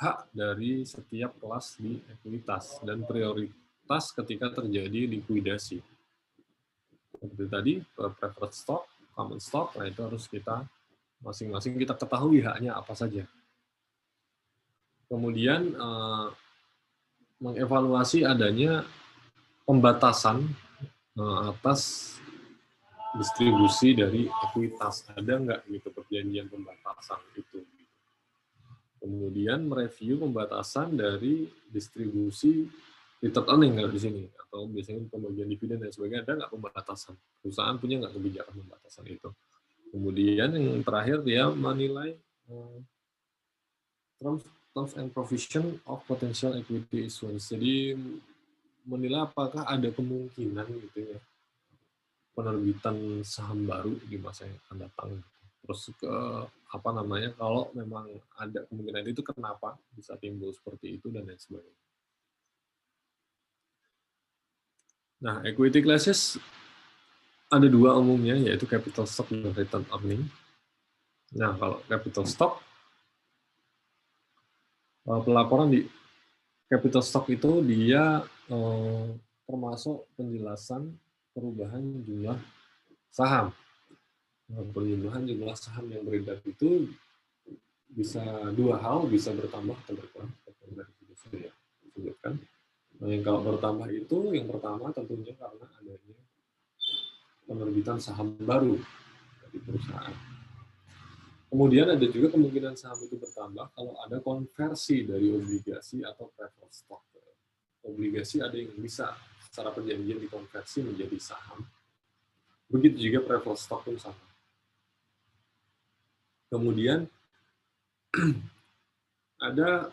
hak dari setiap kelas di ekuitas dan prioritas ketika terjadi likuidasi. Seperti tadi, preferred stock, common stock, nah itu harus kita masing-masing kita ketahui haknya apa saja. Kemudian mengevaluasi adanya pembatasan atas distribusi dari ekuitas. Ada nggak gitu perjanjian pembatasan itu? Kemudian mereview pembatasan dari distribusi return earning kalau di sini, atau biasanya pembagian dividen dan sebagainya, ada nggak pembatasan? Perusahaan punya nggak kebijakan pembatasan itu? Kemudian yang terakhir dia menilai terms and provision of potential equity issuance. Jadi menilai apakah ada kemungkinan gitu ya penerbitan saham baru di masa yang akan datang. Terus apa namanya, kalau memang ada kemungkinan itu kenapa bisa timbul seperti itu dan lain sebagainya. Nah, equity classes ada dua umumnya, yaitu capital stock dan return earning. Nah, kalau capital stock, pelaporan di capital stock itu dia termasuk penjelasan perubahan jumlah saham. Perubahan jumlah saham yang beredar itu bisa dua hal, bisa bertambah atau berkurang. Saya sebutkan. Nah, yang kalau bertambah itu, yang pertama tentunya karena adanya penerbitan saham baru dari perusahaan. Kemudian ada juga kemungkinan saham itu bertambah kalau ada konversi dari obligasi atau preferred stock. Obligasi ada yang bisa secara perjanjian dikonversi menjadi saham. Begitu juga preferred stock pun sama. Kemudian ada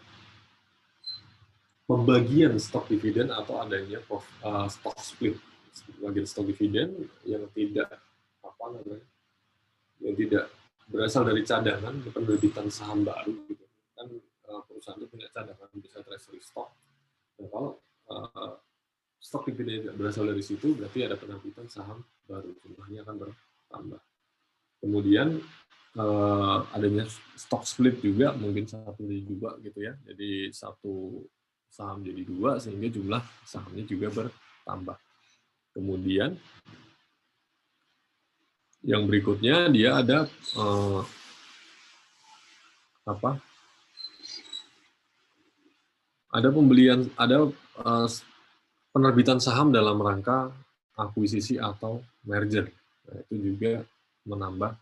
pembagian stok dividen atau adanya stock split. Pembagian stok dividen yang tidak yang tidak berasal dari cadangan penerbitan saham baru gitu. Kan perusahaan itu punya cadangan, bisa treasury stock. Nah, kalau stok dividen tidak berasal dari situ, berarti ada penerbitan saham baru, jumlahnya akan bertambah. Kemudian adanya stock split juga, mungkin satu jadi dua gitu ya, jadi satu saham jadi dua sehingga jumlah sahamnya juga bertambah. Kemudian yang berikutnya dia ada ada pembelian, ada penerbitan saham dalam rangka akuisisi atau merger. Nah, itu juga menambah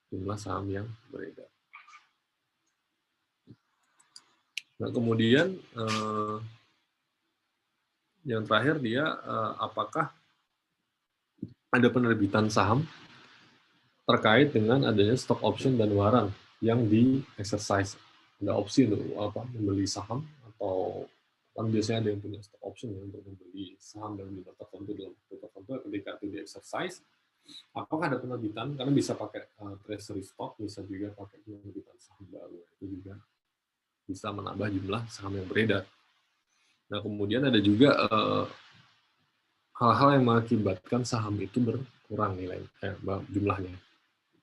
jumlah saham yang beredar. Nah, kemudian yang terakhir dia apakah ada penerbitan saham terkait dengan adanya stock option dan warrant yang di exercise. Ada opsi untuk membeli saham, atau kan biasanya ada yang punya stock option ya, untuk membeli saham dalam jumlah tertentu dalam waktu tertentu. Ketika itu di exercise, apakah ada penerbitan? Karena bisa pakai treasury stock, bisa juga pakai penerbitan saham baru. Itu juga bisa menambah jumlah saham yang beredar. Nah, kemudian ada juga hal-hal yang mengakibatkan saham itu berkurang jumlahnya.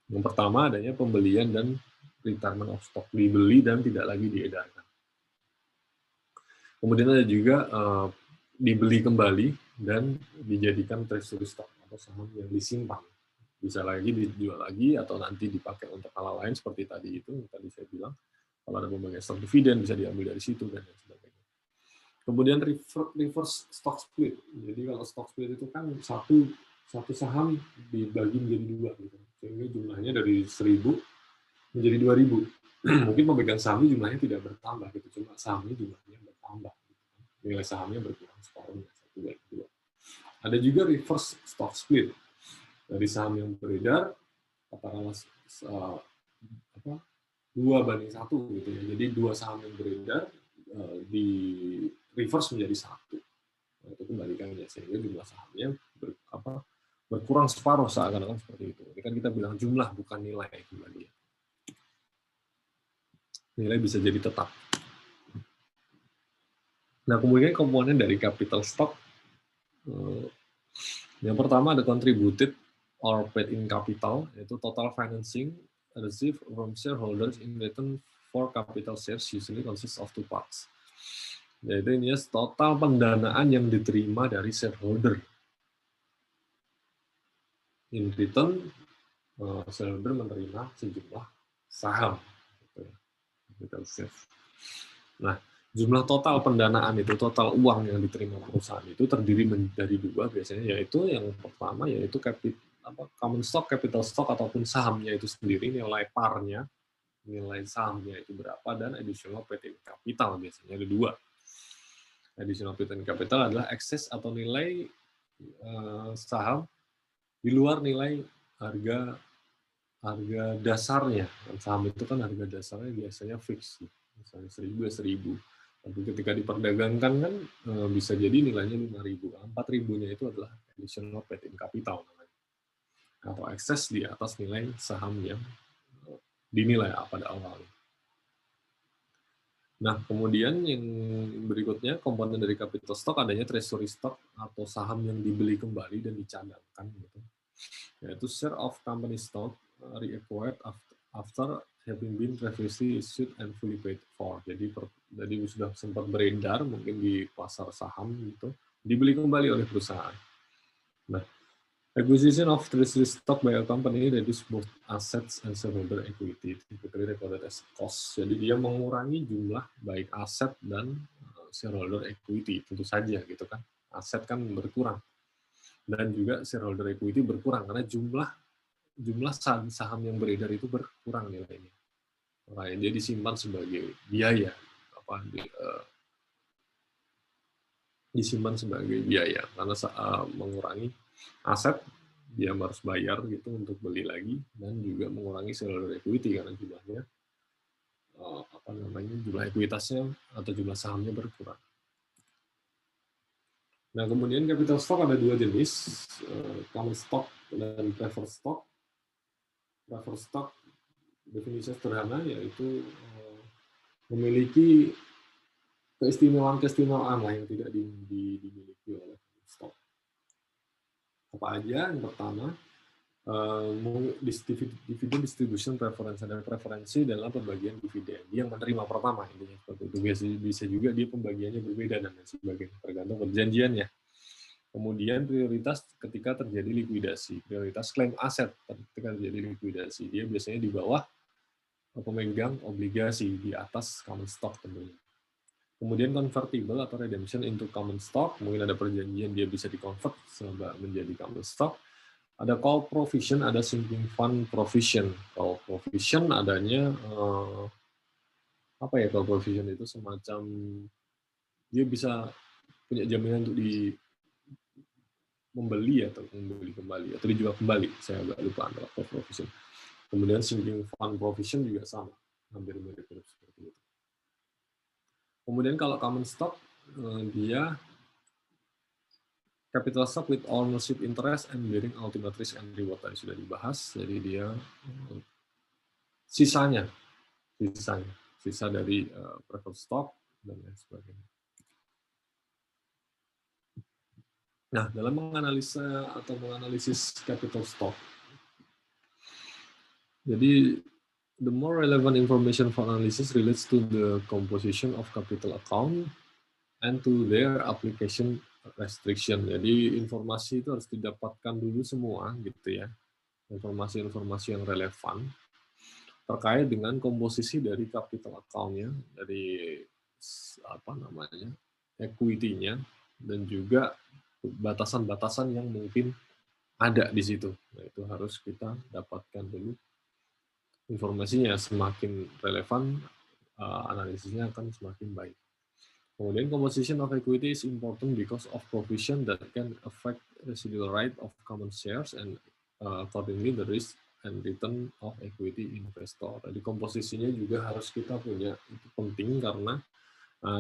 Yang pertama adanya pembelian dan retirement of stock, dibeli dan tidak lagi diedarkan. Kemudian ada juga dibeli kembali dan dijadikan treasury stock atau saham yang disimpan. Bisa lagi dijual lagi atau nanti dipakai untuk hal lain seperti tadi itu, yang tadi saya bilang. Kalau ada pembagian stock dividen bisa diambil dari situ dan sebagainya. Kemudian reverse stock split. Jadi kalau stock split itu kan satu saham dibagi menjadi dua gitu. Sehingga jumlahnya dari 1.000 menjadi 2.000. Mungkin pemegang sahamnya jumlahnya tidak bertambah gitu, cuma sahamnya jumlahnya bertambah. Nilai sahamnya berkurang separuhnya, 1 dari 2. Ada juga reverse stock split. Dari saham yang beredar, katakanlah 2:1 gitu ya. Jadi 2 saham yang beredar di reverse menjadi 1. Nah, itu kembalikannya sehingga jumlah sahamnya berkurang separuh, seakan-akan seperti itu. Ini kan kita bilang jumlah bukan nilai kembali. nilai bisa jadi tetap. Nah, kemudian komponen dari capital stock, yang pertama ada contributed or paid in capital, yaitu total financing received from shareholders in return for capital shares usually consists of two parts. Yaitu ini total pendanaan yang diterima dari shareholder. In return, shareholder menerima sejumlah saham. Capital shares. Nah, jumlah total pendanaan itu, total uang yang diterima perusahaan itu terdiri dari dua biasanya, yaitu yang pertama yaitu common stock, capital stock ataupun sahamnya itu sendiri, nilai parnya, nilai sahamnya itu berapa, dan additional paid in capital biasanya ada dua. Additional paid in capital adalah excess atau nilai saham di luar nilai harga dasarnya. Dan saham itu kan harga dasarnya biasanya fix, misalnya 1.000 ya 1.000. Tapi ketika diperdagangkan kan bisa jadi nilainya 5.000. 4.000-nya itu adalah additional paid in capital namanya, atau ekses di atas nilai saham yang dinilai pada awalnya. Nah, kemudian yang berikutnya, komponen dari capital stock adanya treasury stock atau saham yang dibeli kembali dan dicadangkan, gitu. Yaitu share of company stock reacquired after having been previously issued and fully paid for. Jadi sudah sempat beredar mungkin di pasar saham gitu, dibeli kembali oleh perusahaan. Nah, acquisition of treasury stock by a company reduce both assets and shareholder equity, typically recorded as cost. Jadi dia mengurangi jumlah baik aset dan shareholder equity, tentu saja gitu kan. Aset kan berkurang dan juga shareholder equity berkurang karena jumlah saham yang beredar itu berkurang nilainya. Makanya dia disimpan sebagai biaya, disimpan sebagai biaya karena mengurangi aset, dia harus bayar gitu untuk beli lagi, dan juga mengurangi shareholder equity karena jumlahnya jumlah ekuitasnya atau jumlah sahamnya berkurang. Nah, kemudian capital stock ada dua jenis, common stock dan preferred stock. Preferred stock definisi sederhana yaitu memiliki keistimewaan lah yang tidak dimiliki oleh stock. Apa aja? Yang pertama, dividend distribution preference, ada preferensi dalam pembagian dividen. Dia yang menerima pertama, intinya seperti itu. Bisa juga dia pembagiannya berbeda dan sebagainya, tergantung perjanjiannya. Kemudian prioritas ketika terjadi likuidasi, prioritas klaim aset ketika terjadi likuidasi, dia biasanya di bawah pemegang obligasi, di atas common stock tentunya. Kemudian convertible atau redemption into common stock, mungkin ada perjanjian dia bisa di-convert menjadi common stock. Ada call provision, ada sinking fund provision. Call provision adanya call provision itu semacam dia bisa punya jaminan untuk membeli kembali atau dijual kembali. Saya agak lupa antara call provision. Kemudian sinking fund provision juga sama, hampir mirip seperti itu. Kemudian kalau common stock, dia capital stock with ownership interest and bearing ultimate risk and reward tadi sudah dibahas. Jadi dia sisa dari preferred stock dan lain sebagainya. Nah, dalam menganalisa atau menganalisis capital stock, jadi the more relevant information for analysis relates to the composition of capital account and to their application restriction. Jadi informasi itu harus didapatkan dulu semua gitu ya. Informasi-informasi yang relevan terkait dengan komposisi dari capital account-nya, dari equity-nya, dan juga batasan-batasan yang mungkin ada di situ. Nah, itu harus kita dapatkan dulu informasinya. Semakin relevan, analisisnya akan semakin baik. Kemudian composition of equity is important because of provision that can affect residual right of common shares and accordingly the risk and return of equity investor. Jadi komposisinya juga harus kita punya, itu penting karena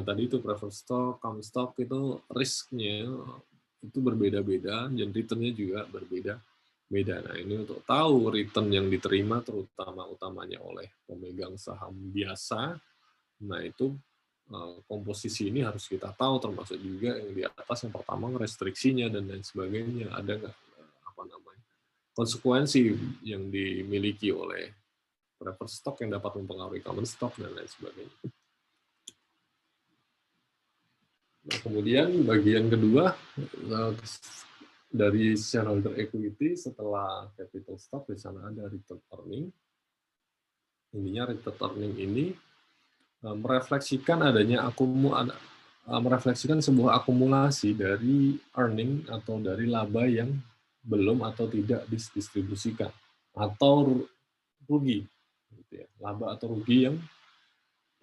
tadi itu preferred stock, common stock itu risknya itu berbeda-beda dan returnnya juga berbeda beda. Nah, ini untuk tahu return yang diterima utamanya oleh pemegang saham biasa. Nah, itu komposisi ini harus kita tahu, termasuk juga yang di atas, yang pertama restriksinya dan lain sebagainya. Ada nggak konsekuensi yang dimiliki oleh preferred stock yang dapat mempengaruhi common stock dan lain sebagainya. Nah, kemudian bagian kedua dari shareholder equity setelah capital stock, di sana ada return earning. Intinya return earning ini merefleksikan merefleksikan sebuah akumulasi dari earning atau dari laba yang belum atau tidak didistribusikan, atau rugi, gitu ya. Laba atau rugi yang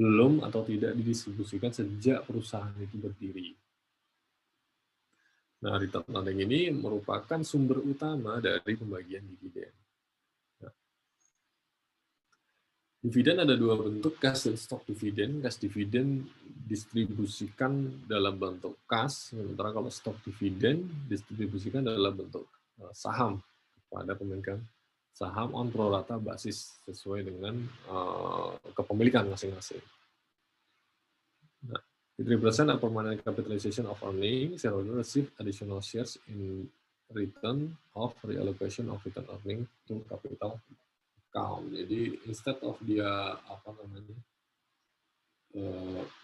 belum atau tidak didistribusikan sejak perusahaan itu berdiri. Nah, return earning ini merupakan sumber utama dari pembagian dividen. Nah, dividen ada dua bentuk, cash dan stock dividen. Cash dividen distribusikan dalam bentuk kas, sementara kalau stock dividen distribusikan dalam bentuk saham kepada pemegang saham on pro rata basis sesuai dengan kepemilikan masing-masing. Nah, it represents a permanent capitalization of earnings. Shareholder receive additional shares in return of reallocation of return earning to capital account. Jadi instead of dia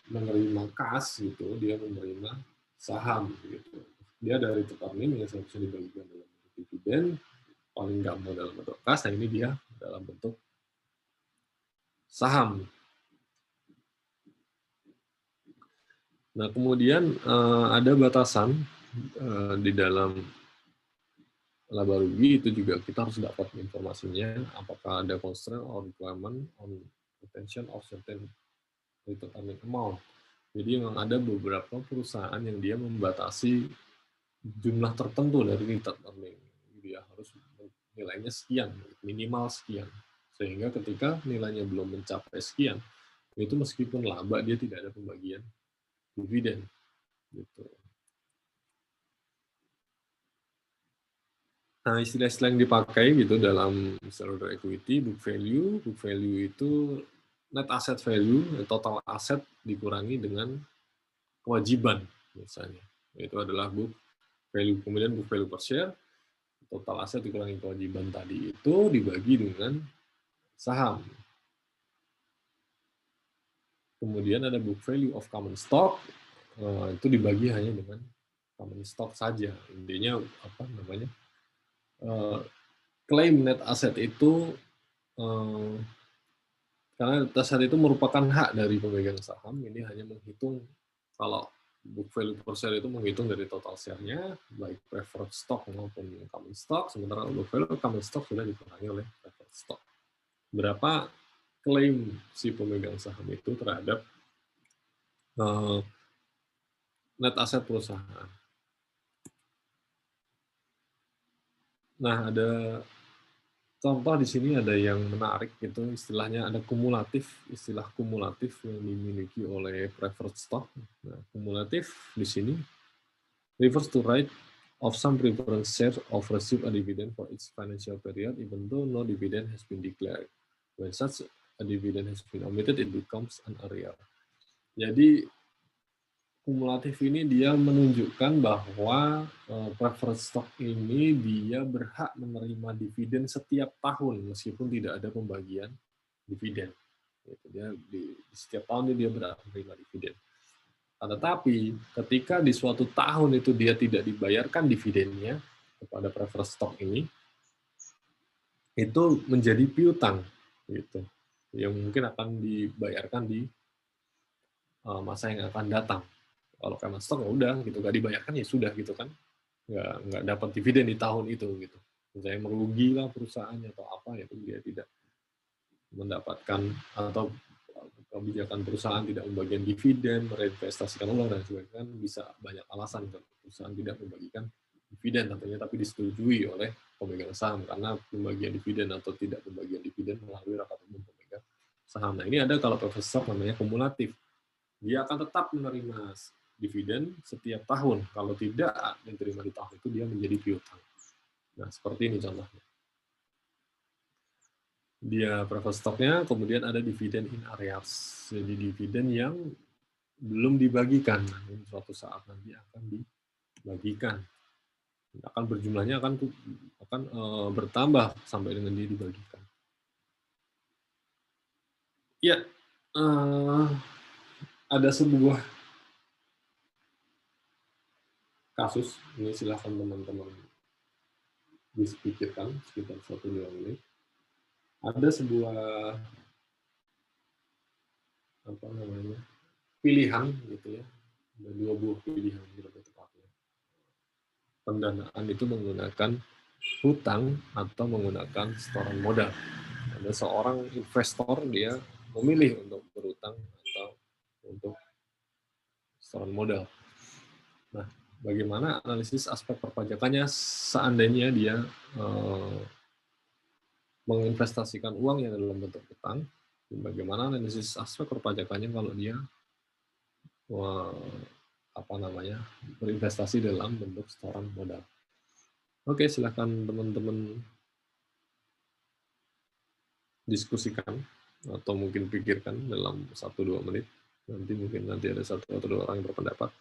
menerima kas gitu, dia menerima saham gitu. Dia dari return earning yang seharusnya dibagikan dalam bentuk dividen, paling nggak mau dalam bentuk kas, nah ini dia dalam bentuk saham. Nah, kemudian ada batasan di dalam laba rugi, itu juga kita harus dapat informasinya, apakah ada constraint or requirement on retention of certain return earning amount. Jadi memang ada beberapa perusahaan yang dia membatasi jumlah tertentu dari return earning. Dia harus nilainya sekian, minimal sekian. Sehingga ketika nilainya belum mencapai sekian, itu meskipun laba dia tidak ada pembagian dividen. Gitu. Nah, istilah-istilah yang dipakai gitu dalam shareholder equity, book value itu net asset value, total aset dikurangi dengan kewajiban misalnya. Itu adalah book value. Kemudian book value per share, total aset dikurangi kewajiban tadi itu dibagi dengan saham. Kemudian ada book value of common stock, itu dibagi hanya dengan common stock saja. Intinya klaim net asset itu karena net asset itu merupakan hak dari pemegang saham, ini hanya menghitung kalau book value per share itu menghitung dari total share-nya, baik preferred stock maupun common stock, sementara book value common stock sudah dikurangi oleh preferred stock. Berapa klaim si pemegang saham itu terhadap net asset perusahaan. Nah, ada contoh di sini ada yang menarik, itu istilahnya ada istilah kumulatif yang dimiliki oleh preferred stock. Nah, kumulatif di sini refers to right of some preferred shares of receive a dividend for its financial period, even though no dividend has been declared. When such a dividend has been omitted, it becomes an arrear. Jadi kumulatif ini dia menunjukkan bahwa preferred stock ini dia berhak menerima dividen setiap tahun meskipun tidak ada pembagian dividen. Dia di setiap tahun dia berhak menerima dividen. Tetapi ketika di suatu tahun itu dia tidak dibayarkan dividennya kepada preferred stock ini, itu menjadi piutang gitu, yang mungkin akan dibayarkan di masa yang akan datang. Kalau common stock ya udah gitu, nggak dibayarkan ya sudah gitu kan, nggak dapat dividen di tahun itu gitu. Misalnya merugi lah perusahaannya atau apa, ya dia tidak mendapatkan, atau kebijakan perusahaan tidak membagikan dividen, mereinvestasikan ulang dan sebagainya, kan bisa banyak alasan kan perusahaan tidak membagikan dividen tentunya, tapi disetujui oleh pemegang saham karena pembagian dividen atau tidak pembagian dividen melalui rapat umum pemegang saham. Nah, ini ada kalau preferred stock namanya kumulatif. Dia akan tetap menerima dividen setiap tahun. Kalau tidak diterima di tahun itu, dia menjadi piutang. Nah, seperti ini contohnya. Dia preferred stock-nya, kemudian ada dividen in arrears. Jadi dividen yang belum dibagikan, namun suatu saat nanti akan dibagikan. Akan berjumlahnya akan bertambah sampai dengan dia dibagikan. Ya, ada sebuah kasus, ini silahkan teman-teman dipikirkan sekitar 1-2 menit. Ada sebuah pilihan gitu ya, ada 2 buah pilihan lebih tepatnya. Pendanaan itu menggunakan hutang atau menggunakan setoran modal. Ada seorang investor, dia memilih untuk berhutang atau untuk setoran modal. Nah, bagaimana analisis aspek perpajakannya seandainya dia menginvestasikan uangnya dalam bentuk hutang? Bagaimana analisis aspek perpajakannya kalau dia berinvestasi dalam bentuk setoran modal? Oke, silakan teman-teman diskusikan atau mungkin pikirkan dalam 1-2 menit. Nanti ada 1 atau 2 orang yang berpendapat.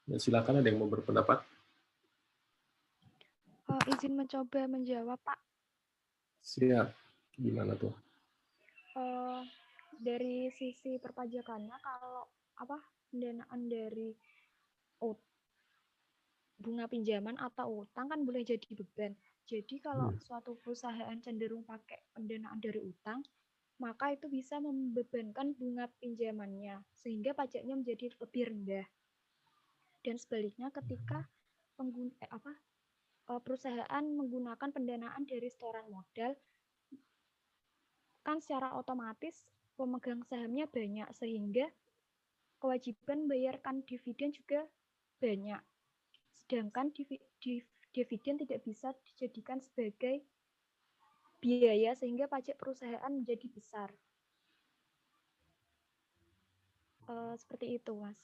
Ya, silakan, ada yang mau berpendapat? Izin mencoba menjawab, Pak. Siap. Gimana tuh? Dari sisi perpajakannya, kalau pendanaan dari bunga pinjaman atau utang kan boleh jadi beban. Jadi kalau suatu perusahaan cenderung pakai pendanaan dari utang, maka itu bisa membebankan bunga pinjamannya sehingga pajaknya menjadi lebih rendah. Dan sebaliknya ketika perusahaan menggunakan pendanaan dari setoran modal, kan secara otomatis pemegang sahamnya banyak sehingga kewajiban membayarkan dividen juga banyak. Sedangkan dividen tidak bisa dijadikan sebagai biaya sehingga pajak perusahaan menjadi besar. Seperti itu, Mas.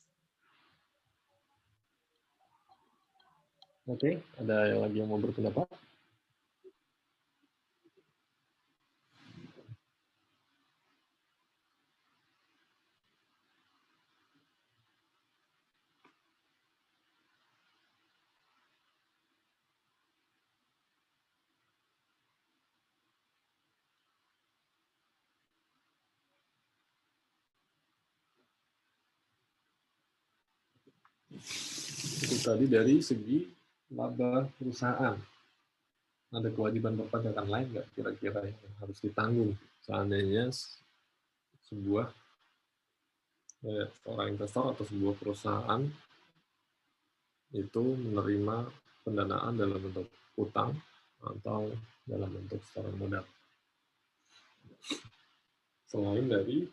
Oke, ada yang lagi yang mau berpendapat? Itu tadi dari segi laba perusahaan. Ada kewajiban perpajakan lain nggak kira-kira yang harus ditanggung seandainya sebuah seorang investor atau sebuah perusahaan itu menerima pendanaan dalam bentuk utang atau dalam bentuk setoran modal. Selain dari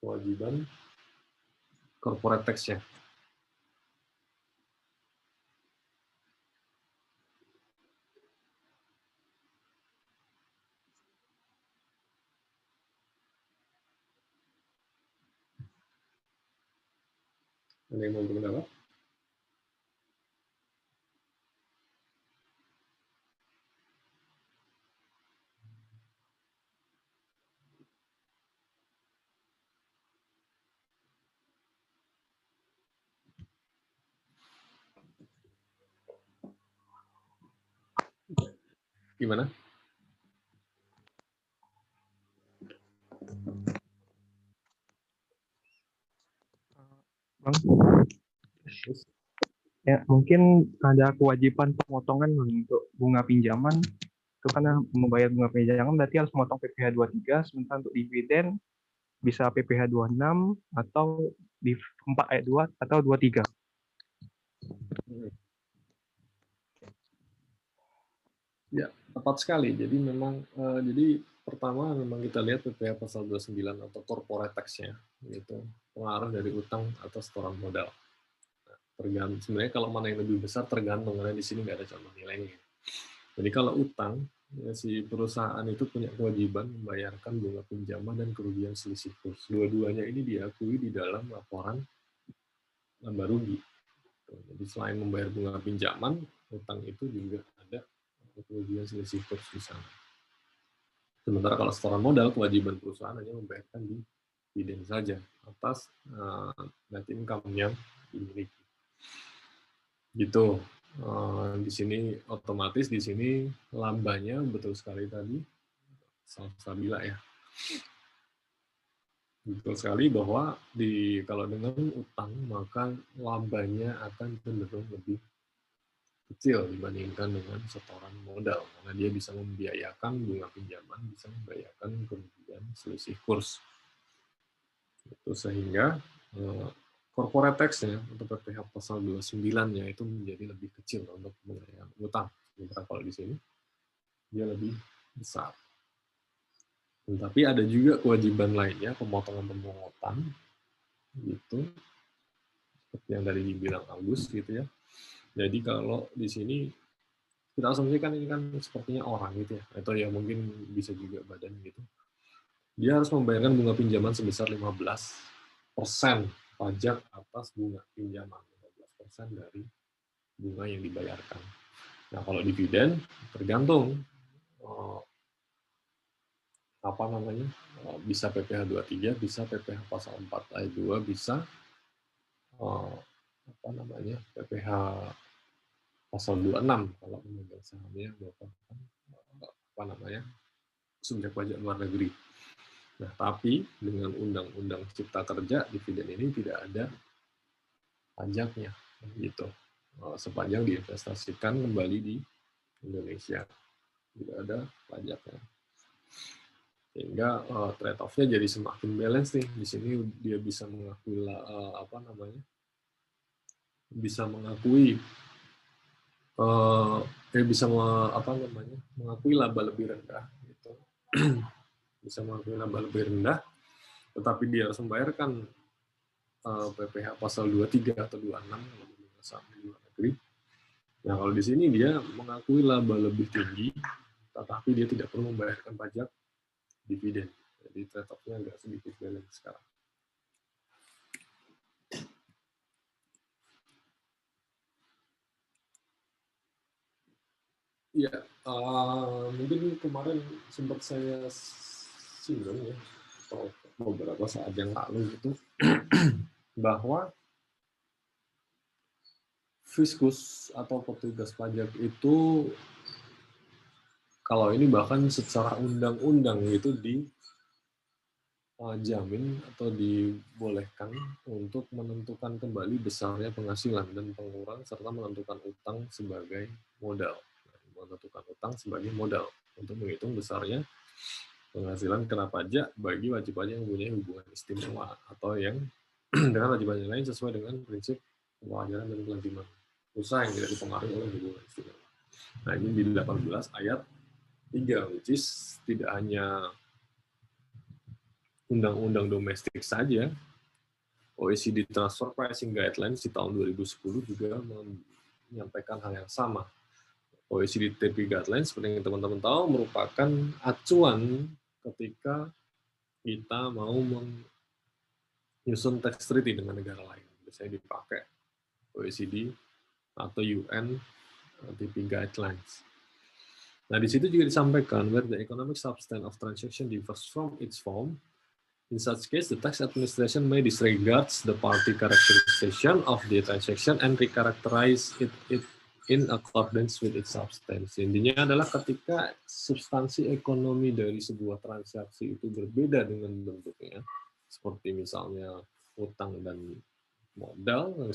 kewajiban corporate tax-nya. Ada yang mau berpendapat? Gimana? Bang, ya mungkin ada kewajiban pemotongan untuk bunga pinjaman. Itu karena membayar bunga pinjaman berarti harus memotong PPh 23, sementara untuk dividen bisa PPh 26 atau di 4 ayat 2 atau 23. Ya, tepat sekali. Jadi memang pertama memang kita lihat PPh pasal 29 atau corporate tax-nya, gitu. Pengaruh dari utang atau setoran modal. Nah, tergantung sebenarnya kalau mana yang lebih besar tergantung, karena di sini nggak ada contoh nilainya. Jadi kalau utang, ya si perusahaan itu punya kewajiban membayarkan bunga pinjaman dan kerugian selisih kurs. Dua-duanya ini diakui di dalam laporan laba rugi. Jadi selain membayar bunga pinjaman, utang itu juga ada kerugian selisih kurs di sana. Sementara kalau setoran modal, kewajiban perusahaan hanya membayarkan dividen saja atas net income yang dimiliki. Gitu. Di sini otomatis di sini labanya betul sekali tadi Salsabila ya. Betul sekali bahwa kalau dengan utang maka labanya akan cenderung lebih kecil dibandingkan dengan setoran modal karena dia bisa membiayakan bunga pinjaman, bisa membiayakan kerugian selisih kurs. Itu sehingga corporate tax-nya untuk PPh pasal 29-nya itu menjadi lebih kecil untuk pembayaran utang. Sementara kalau di sini dia lebih besar. Tapi ada juga kewajiban lainnya, pemotongan-pemotongan gitu, seperti yang tadi dibilang Agus gitu ya. Jadi kalau di sini kita asumsikan ini kan sepertinya orang gitu ya, atau ya mungkin bisa juga badan gitu. Dia harus membayarkan bunga pinjaman sebesar 15% pajak atas bunga pinjaman, 15% dari bunga yang dibayarkan. Nah kalau dividen tergantung bisa PPh 23, bisa PPh pasal 4 ayat 2, bisa PPh pasal 26 kalau pemegang sahamnya merupakan subjek pajak luar negeri. Nah, tapi dengan Undang-Undang Cipta Kerja, dividen ini tidak ada pajaknya, gitu. Sepanjang diinvestasikan kembali di Indonesia, tidak ada pajaknya. Sehingga trade-off-nya jadi semakin balance nih. Di sini dia bisa mengakui mengakui laba lebih rendah, gitu. Bisa mengakui laba lebih rendah, tetapi dia harus membayarkan PPh pasal 23 atau 26 kalau saham di luar negeri. Nah, kalau di sini dia mengakui laba lebih tinggi, tetapi dia tidak perlu membayarkan pajak dividen. Jadi trade-off-nya agak sedikit balance sekarang. Ya, mungkin kemarin sempat saya singgung ya, atau beberapa saat yang lalu gitu, bahwa fiskus atau petugas pajak itu, kalau ini bahkan secara undang-undang itu dijamin atau dibolehkan untuk menentukan kembali besarnya penghasilan dan pengurang serta menentukan utang sebagai modal. Menentukan utang sebagai modal untuk menghitung besarnya penghasilan kena pajak bagi wajib pajak yang mempunyai hubungan istimewa atau yang dengan wajib pajak lain sesuai dengan prinsip kewajaran dan kelaziman usaha yang tidak dipengaruhi oleh hubungan istimewa. Nah, ini di 18 ayat 3, which is tidak hanya undang-undang domestik saja, OECD Transfer Pricing Guidelines di tahun 2010 juga menyampaikan hal yang sama. OECD TP Guidelines, seperti yang teman-teman tahu, merupakan acuan ketika kita mau menyusun tax treaty dengan negara lain. Biasanya dipakai OECD atau UN TP Guidelines. Nah, di situ juga disampaikan, where the economic substance of transaction differs from its form, in such case, the tax administration may disregard the party characterization of the transaction and recharacterize it in accordance with its substance. Intinya adalah ketika substansi ekonomi dari sebuah transaksi itu berbeda dengan bentuknya, seperti misalnya utang dan modal,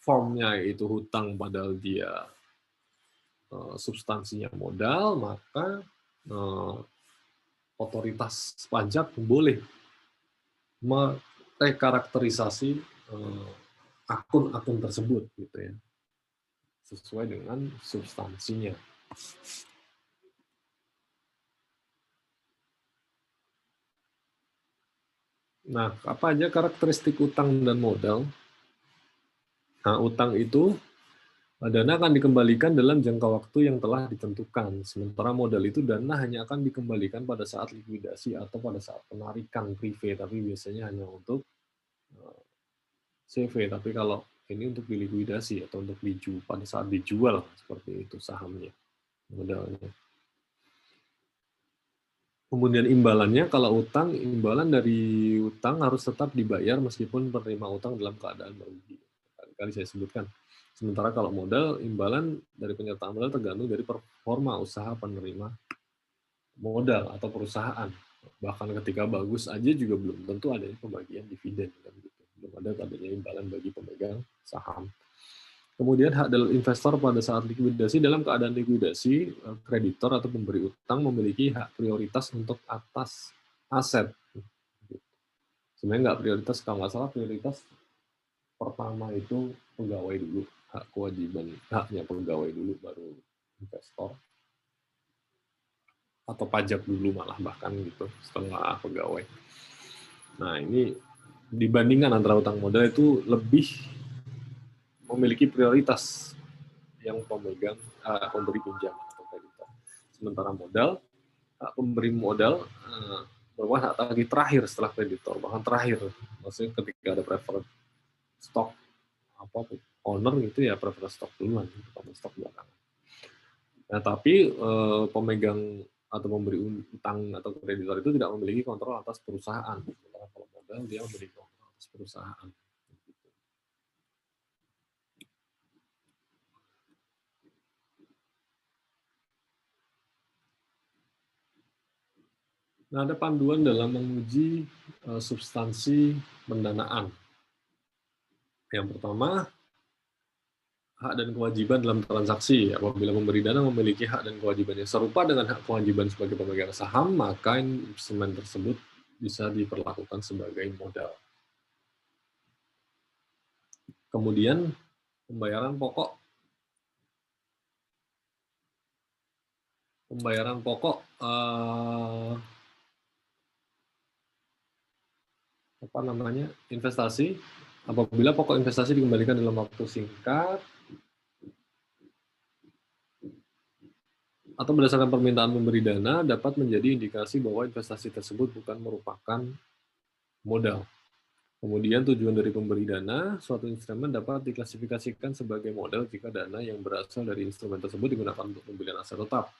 formnya itu hutang padahal dia substansinya modal, maka otoritas pajak boleh merekarakterisasi akun-akun tersebut gitu ya, sesuai dengan substansinya. Nah, apa aja karakteristik utang dan modal? Nah, utang itu dana akan dikembalikan dalam jangka waktu yang telah ditentukan. Sementara modal itu dana hanya akan dikembalikan pada saat likuidasi atau pada saat penarikan prive, tapi biasanya hanya untuk CV. Tapi kalau ini untuk dilikuidasi atau untuk pada saat dijual, seperti itu sahamnya, modalnya. Kemudian imbalannya, kalau utang, imbalan dari utang harus tetap dibayar meskipun penerima utang dalam keadaan merugi. Kali saya sebutkan. Sementara kalau modal, imbalan dari penyertaan modal tergantung dari performa usaha penerima modal atau perusahaan. Bahkan ketika bagus aja juga belum tentu adanya pembagian dividen. Belum ada adanya imbalan bagi pemegang saham. Kemudian hak dalil investor pada saat likuidasi, dalam keadaan likuidasi, kreditor atau pemberi utang memiliki hak prioritas untuk atas aset. Sebenarnya nggak prioritas, kalau nggak salah prioritas pertama itu pegawai dulu, hak kewajiban, haknya pegawai dulu, baru investor. Atau pajak dulu malah bahkan gitu, setelah pegawai. Nah, ini dibandingkan antara utang modal itu lebih memiliki prioritas yang pemegang pemberi pinjaman atau kreditor. Sementara modal, pemberi modal merupakan hak tagih terakhir setelah kreditor, bahkan terakhir. Maksudnya ketika ada preferred stock owner gitu ya, preferred stock duluan, bukan stock belakangan. Nah, tapi pemegang atau pemberi utang atau kreditor itu tidak memiliki kontrol atas perusahaan. Sementara kalau modal dia memiliki kontrol atas perusahaan. Nah, ada panduan dalam menguji substansi pendanaan. Yang pertama, hak dan kewajiban dalam transaksi. Apabila pemberi dana memiliki hak dan kewajiban yang serupa dengan hak kewajiban sebagai pemegang saham, maka instrumen tersebut bisa diperlakukan sebagai modal. Kemudian, pembayaran pokok. Pembayaran pokok investasi apabila pokok investasi dikembalikan dalam waktu singkat atau berdasarkan permintaan pemberi dana dapat menjadi indikasi bahwa investasi tersebut bukan merupakan modal. Kemudian tujuan dari pemberi dana, suatu instrumen dapat diklasifikasikan sebagai modal jika dana yang berasal dari instrumen tersebut digunakan untuk pembelian aset tetap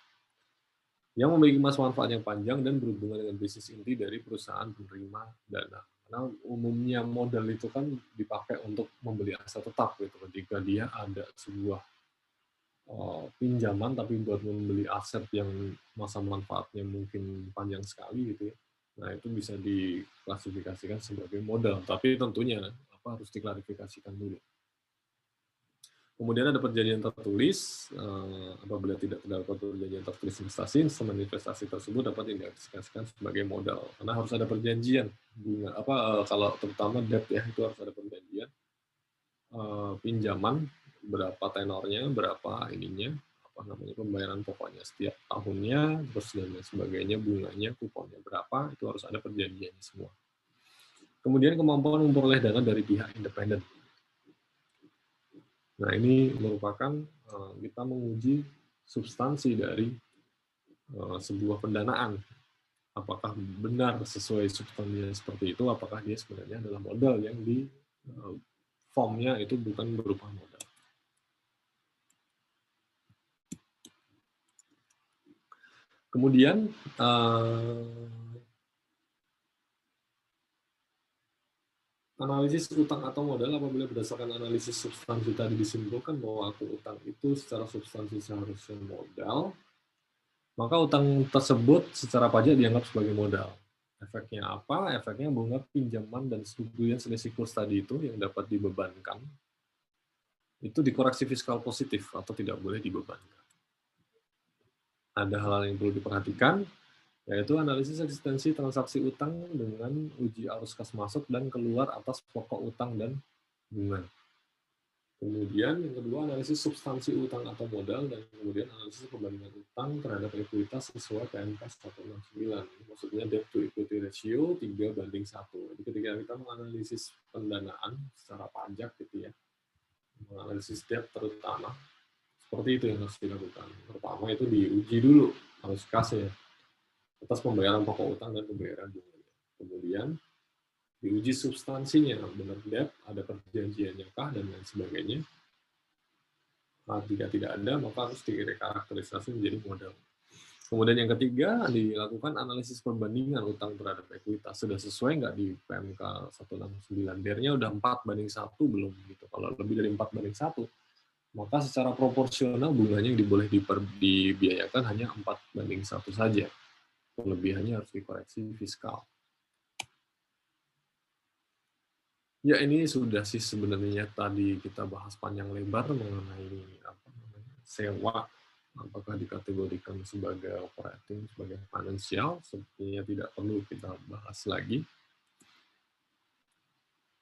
yang memiliki masa manfaat yang panjang dan berhubungan dengan bisnis inti dari perusahaan penerima dana. Karena umumnya modal itu kan dipakai untuk membeli aset tetap gitu. Ketika dia ada sebuah pinjaman tapi buat membeli aset yang masa manfaatnya mungkin panjang sekali gitu ya. Nah, itu bisa diklasifikasikan sebagai modal, tapi tentunya harus diklarifikasikan dulu. Kemudian ada perjanjian tertulis, apabila tidak terdapat perjanjian tertulis investasi, instrumen investasi tersebut dapat diindikasikan sebagai modal. Karena harus ada perjanjian bunga kalau terutama debt ya, itu harus ada perjanjian pinjaman, berapa tenornya, berapa pembayaran pokoknya setiap tahunnya, terus dan lain sebagainya, bunganya, kuponnya berapa, itu harus ada perjanjiannya semua. Kemudian kemampuan memperoleh dana dari pihak independen. Nah, ini merupakan kita menguji substansi dari sebuah pendanaan. Apakah benar sesuai substansinya seperti itu, apakah dia sebenarnya adalah modal yang di formnya itu bukan berupa modal. Kemudian analisis utang atau modal apabila berdasarkan analisis substansi tadi disimpulkan bahwa akun utang itu secara substansi seharusnya modal, maka utang tersebut secara pajak dianggap sebagai modal. Efeknya apa? Efeknya bunga pinjaman dan kemudian selisih kurs tadi itu yang dapat dibebankan itu dikoreksi fiskal positif atau tidak boleh dibebankan. Ada hal yang perlu diperhatikan, yaitu analisis eksistensi transaksi utang dengan uji arus kas masuk dan keluar atas pokok utang dan bunga. Kemudian yang kedua, analisis substansi utang atau modal, dan kemudian analisis perbandingan utang terhadap ekuitas sesuai PMK 169. Maksudnya debt to equity ratio 3:1. Jadi ketika kita menganalisis pendanaan secara pajak gitu ya, menganalisis debt terutama, seperti itu yang harus dilakukan. Pertama itu diuji dulu arus kas ya, atas pembayaran pokok utang dan pembayaran bunga. Kemudian diuji substansinya, benar debt, ada perjanjiannya kah, dan lain sebagainya. Nah, jika tidak ada, maka harus dikarakterisasi menjadi modal. Kemudian yang ketiga, dilakukan analisis perbandingan utang terhadap ekuitas. Sudah sesuai nggak di PMK 169? DER-nya udah 4:1 belum? Gitu. Kalau lebih dari 4:1, maka secara proporsional bunganya yang boleh dibiayakan hanya 4:1 saja. Kelebihannya harus dikoreksi fiskal. Ya, ini sudah sih sebenarnya tadi kita bahas panjang lebar mengenai sewa, apakah dikategorikan sebagai operating, sebagai finansial, sepertinya tidak perlu kita bahas lagi.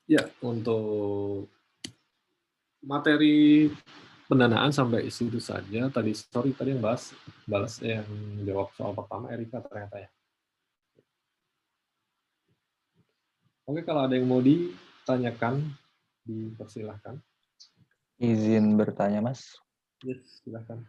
Ya, untuk materi pendanaan sampai situ saja. Tadi yang yang jawab soal pertama Erika ternyata ya. Oke, kalau ada yang mau ditanyakan, dipersilahkan. Izin bertanya, Mas. Yes, silahkan.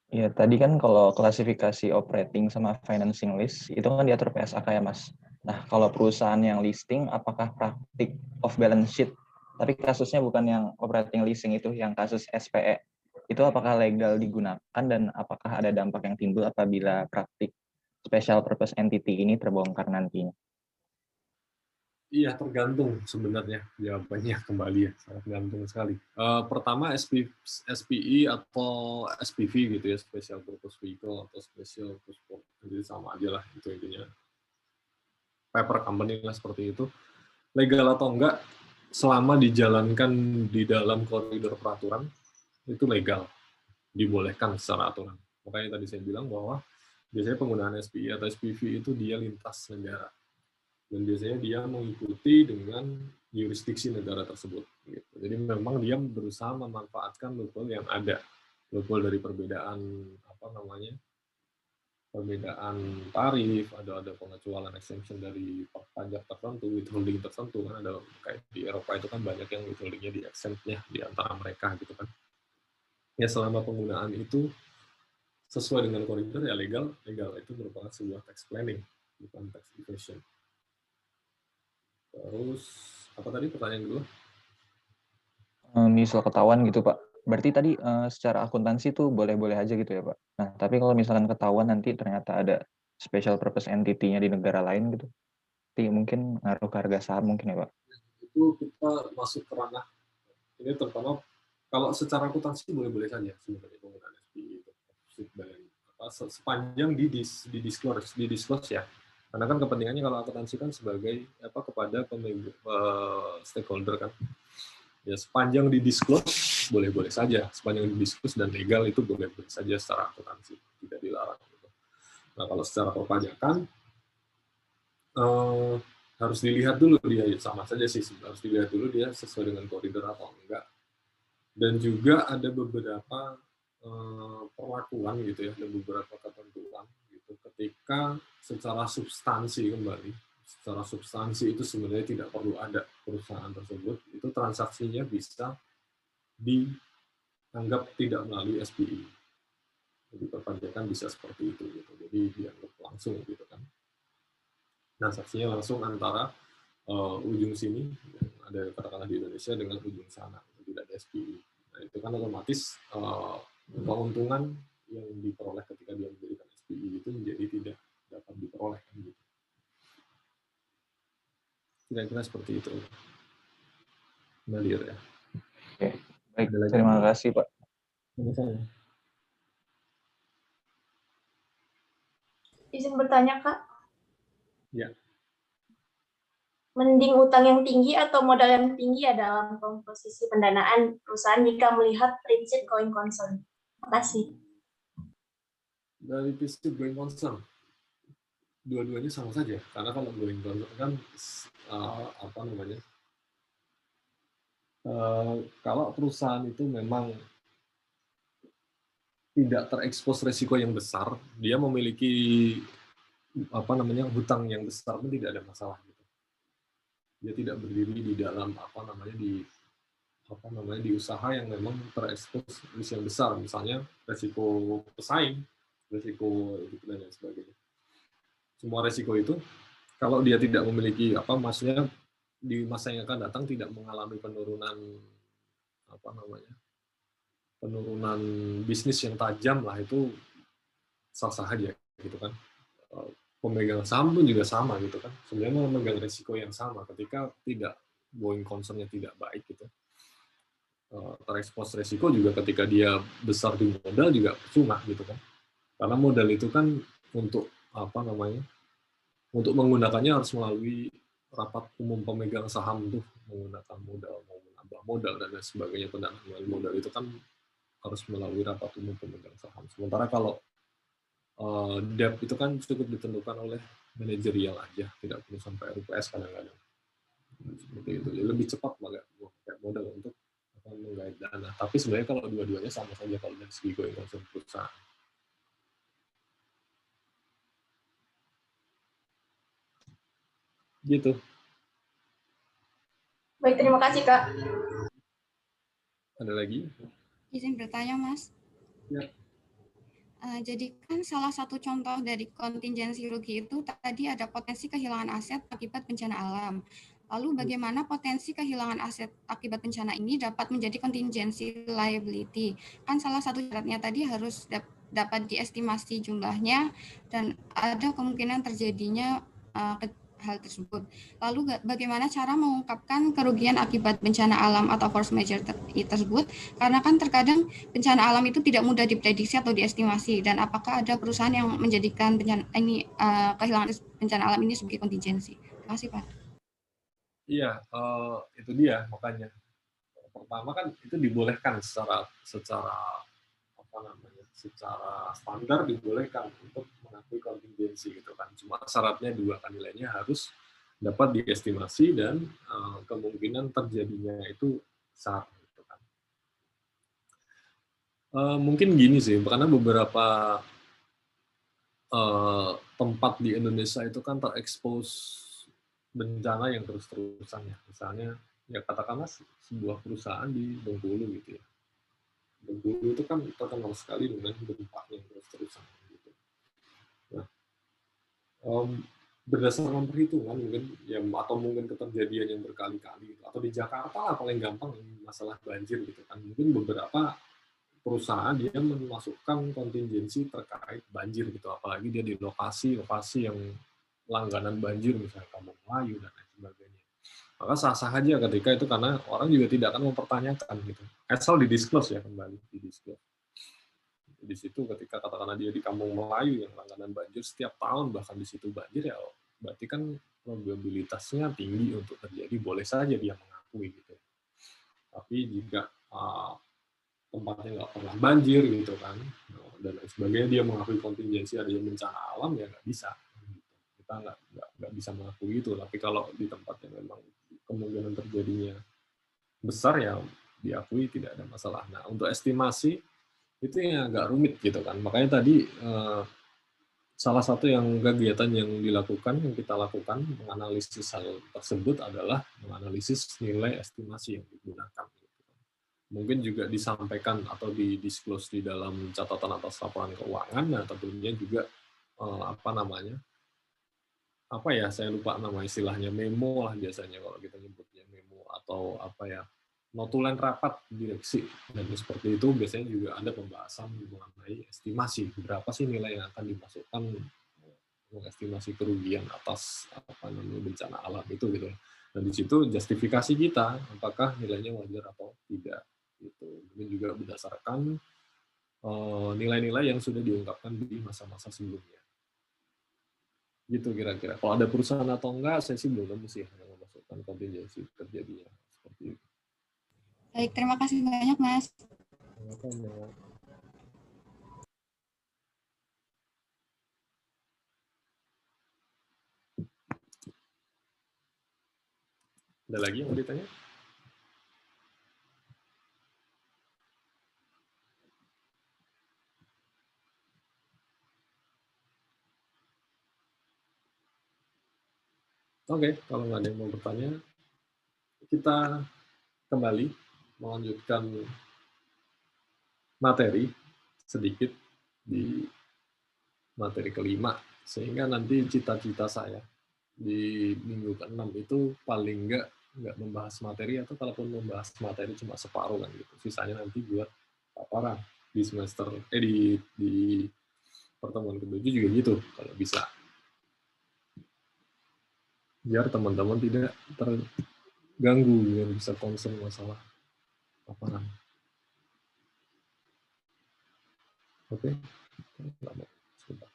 Ya, tadi kan kalau klasifikasi operating sama financing list, itu kan diatur PSAK ya, Mas. Nah, kalau perusahaan yang listing, apakah praktik off balance sheet? Tapi kasusnya bukan yang operating leasing itu, yang kasus SPE. Itu apakah legal digunakan dan apakah ada dampak yang timbul apabila praktik special purpose entity ini terbongkar nantinya? Iya, tergantung sebenarnya jawabannya kembali ya, sangat tergantung sekali. Pertama SPI atau SPV gitu ya, Special Purpose Vehicle atau Special Purpose Vehicle, jadi sama aja lah itu intinya. Paper company lah seperti itu. Legal atau enggak, selama dijalankan di dalam koridor peraturan, itu legal, dibolehkan secara aturan. Makanya tadi saya bilang bahwa biasanya penggunaan SPI atau SPV itu dia lintas negara. Dan biasanya dia mengikuti dengan jurisdiksi negara tersebut. Gitu. Jadi memang dia berusaha memanfaatkan loophole yang ada, loophole dari perbedaan perbedaan tarif, ada pengecualian exemption dari pajak tertentu, withholding tertentu kan, ada kayak di Eropa itu kan banyak yang withholdingnya di exempt-nya di antara mereka gitu kan. Ya selama penggunaan itu sesuai dengan koridor ya legal itu merupakan sebuah tax planning, bukan tax evasion. Terus apa tadi pertanyaan kedua? Misal ketahuan gitu Pak. Berarti tadi secara akuntansi tuh boleh-boleh aja gitu ya Pak. Nah, tapi kalau misalkan ketahuan nanti ternyata ada special purpose entity-nya di negara lain gitu, nanti mungkin ngaruh ke harga saham mungkin ya Pak. Itu kita masuk ke ranah ini, terutama kalau secara akuntansi boleh-boleh saja sebenarnya penggunaan SPI itu sepanjang di disclose ya. Karena kan kepentingannya kalau akuntansi kan sebagai kepada stakeholder kan. Ya sepanjang di disclose boleh-boleh saja, sepanjang di disclose dan legal itu boleh-boleh saja secara akuntansi, tidak dilarang gitu. Nah, kalau secara perpajakan harus dilihat dulu dia sama saja sih, harus dilihat dulu dia sesuai dengan koridor atau enggak. Dan juga ada beberapa perlakuan gitu ya, ada beberapa ketentuan gitu ketika secara substansi kembali, secara substansi itu sebenarnya tidak perlu ada perusahaan tersebut, itu transaksinya bisa dianggap tidak melalui SPI. Jadi perpajakan bisa seperti itu gitu. Jadi dianggap langsung gitu kan. Transaksinya langsung antara ujung sini yang ada katakanlah di Indonesia dengan ujung sana, tidak ada SPI. Nah, itu kan otomatis keuntungan yang diperoleh ketika dia menjadikan SPI itu menjadi tidak dapat diperoleh kan gitu. Kira-kira seperti itu. Nadir ya. Oke, baik. Terima kasih Pak. Sama-sama. Izin bertanya Kak. Ya. Mending utang yang tinggi atau modal yang tinggi ya dalam komposisi pendanaan perusahaan jika melihat prinsip going concern? Terima kasih. Dari prinsip going concern, dua-duanya sama saja. Karena kalau going concern kan kalau perusahaan itu memang tidak terekspos resiko yang besar, dia memiliki hutang yang besar pun tidak ada masalah gitu. Dia tidak berdiri di dalam di usaha yang memang terekspos risiko yang besar, misalnya resiko pesaing, resiko dan lain sebagainya. Semua resiko itu kalau dia tidak memiliki maksudnya di masa yang akan datang tidak mengalami penurunan penurunan bisnis yang tajam lah, itu sah-sah aja gitu kan. Pemegang saham pun juga sama gitu kan, sebenarnya memegang risiko yang sama ketika tidak going concern-nya tidak baik gitu. Terekspos risiko juga ketika dia besar di modal juga cuma gitu kan, karena modal itu kan untuk untuk menggunakannya harus melalui rapat umum pemegang saham tuh, menggunakan modal, mau menambah modal dan lain sebagainya. Pendanaan modal itu kan harus melalui rapat umum pemegang saham. Sementara kalau debt itu kan cukup ditentukan oleh manajerial aja, tidak perlu sampai RUPS kadang-kadang. Seperti itu. Jadi lebih cepat pakai modal untuk menggait dana. Tapi sebenarnya kalau dua-duanya sama saja kalau dari segi going concern perusahaan. Gitu. Baik, terima kasih Kak. Ada lagi? Izin bertanya, Mas. Ya. Jadi kan salah satu contoh dari kontingensi rugi itu tadi ada potensi kehilangan aset akibat bencana alam. Lalu bagaimana potensi kehilangan aset akibat bencana ini dapat menjadi kontingensi liability? Kan salah satu syaratnya tadi harus dapat diestimasi jumlahnya dan ada kemungkinan terjadinya hal tersebut. Lalu bagaimana cara mengungkapkan kerugian akibat bencana alam atau force majeure tersebut? Karena kan terkadang bencana alam itu tidak mudah diprediksi atau diestimasi. Dan apakah ada perusahaan yang menjadikan kehilangan bencana alam ini sebagai kontingensi? Terima kasih Pak. Iya, itu dia makanya. Pertama kan itu dibolehkan secara standar dibolehkan untuk mengakui kontingensi gitu kan. Cuma syaratnya dua kan, nilainya harus dapat diestimasi dan kemungkinan terjadinya itu besar gitu kan. Mungkin gini sih, karena beberapa tempat di Indonesia itu kan terekspos bencana yang terus-terusan ya. Misalnya ya katakanlah sebuah perusahaan di Bengkulu gitu ya. Bengkulu itu kan terkenal sekali dengan gempa yang terus-terusan gitu. Nah, berdasarkan perhitungan mungkin ya, atau mungkin keterjadian yang berkali-kali gitu. Atau di Jakarta lah paling gampang masalah banjir gitu kan. Mungkin beberapa perusahaan dia memasukkan kontingensi terkait banjir gitu, apalagi dia di lokasi yang langganan banjir misalnya Kampung Melayu dan lain sebagainya. Maka sah-sah aja ketika itu karena orang juga tidak akan mempertanyakan gitu. Asal di-disclose ya kembali di-disclose. Di situ ketika katakanlah dia di Kampung Melayu yang langganan banjir setiap tahun bahkan di situ banjir ya berarti kan probabilitasnya tinggi untuk terjadi, boleh saja dia mengakui gitu. Tapi jika tempatnya nggak pernah banjir gitu kan dan lain sebagainya dia mengakui kontingensi adanya bencana alam ya nggak bisa. Kita nggak bisa mengakui itu, tapi kalau di tempat yang memang kemungkinan terjadinya besar ya diakui tidak ada masalah. Nah untuk estimasi itu yang agak rumit gitu kan, makanya tadi salah satu yang kegiatan yang kita lakukan menganalisis hal tersebut adalah menganalisis nilai estimasi yang digunakan. Mungkin juga disampaikan atau di-disclose di dalam catatan atas laporan keuangan, nah tentunya juga saya lupa nama istilahnya, memo lah biasanya kalau kita nyebutnya memo, atau notulen rapat direksi, dan seperti itu biasanya juga ada pembahasan mengenai estimasi berapa sih nilai yang akan dimasukkan mengestimasi kerugian atas bencana alam itu gitu. Dan di situ justifikasi kita apakah nilainya wajar atau tidak gitu. Ini juga berdasarkan nilai-nilai yang sudah diungkapkan di masa-masa sebelumnya. Gitu kira-kira. Kalau ada perusahaan atau enggak, saya sih belum nemu sih yang memasukkan kontingensi terjadinya seperti itu. Baik, terima kasih banyak, Mas. Ada lagi yang mau ditanya? Oke, kalau nggak ada yang mau bertanya, kita kembali melanjutkan materi sedikit di materi kelima, sehingga nanti cita-cita saya di minggu ke-6 itu paling nggak membahas materi, atau kalaupun membahas materi cuma separuh kan gitu. Sisanya nanti buat paparan di semester di pertemuan ke-7 juga gitu kalau bisa. Biar teman-teman tidak terganggu, biar bisa concern masalah paparan. Oke. Sebentar.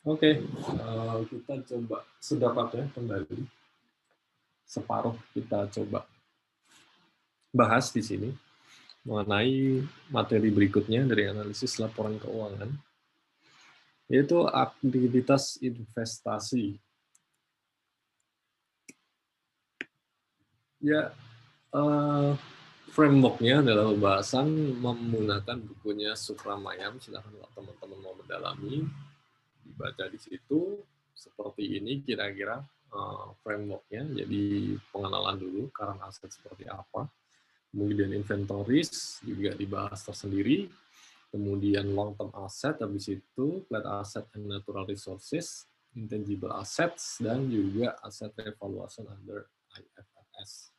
Oke, kita coba sedapatnya kembali. Separuh kita coba bahas di sini mengenai materi berikutnya dari analisis laporan keuangan, yaitu aktivitas investasi. Ya, framework-nya adalah pembahasan menggunakan bukunya Supramayam. Silahkan kalau teman-teman mau mendalami, dibaca di situ. Seperti ini kira-kira framework-nya. Jadi pengenalan dulu, current aset seperti apa. Kemudian inventories juga dibahas tersendiri. Kemudian long-term asset, habis itu flat asset and natural resources, intangible assets, dan juga asset revaluation under IFRS.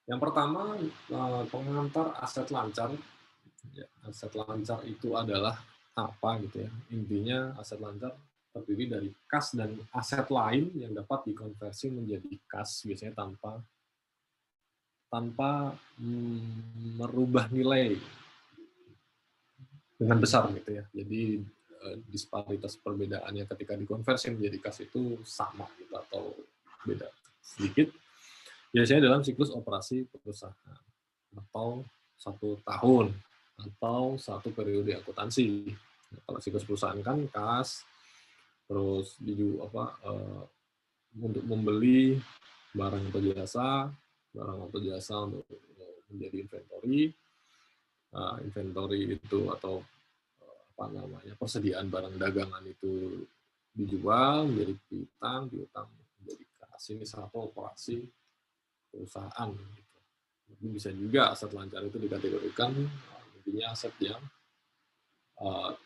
Yang pertama, pengantar aset lancar. Ya, aset lancar itu adalah apa gitu ya? Intinya aset lancar terdiri dari kas dan aset lain yang dapat dikonversi menjadi kas, biasanya tanpa merubah nilai dengan besar gitu ya. Jadi disparitas perbedaannya ketika dikonversi menjadi kas itu sama gitu atau beda sedikit. Biasanya dalam siklus operasi perusahaan, atau 1 tahun, atau 1 periode akuntansi. Nah, kalau siklus perusahaan kan kas, terus untuk membeli barang atau jasa untuk menjadi inventory. Inventory itu atau persediaan barang dagangan itu dijual menjadi piutang menjadi kas. Ini satu operasi perusahaan. Gitu. Tapi bisa juga aset lancar itu dikategorikan intinya aset yang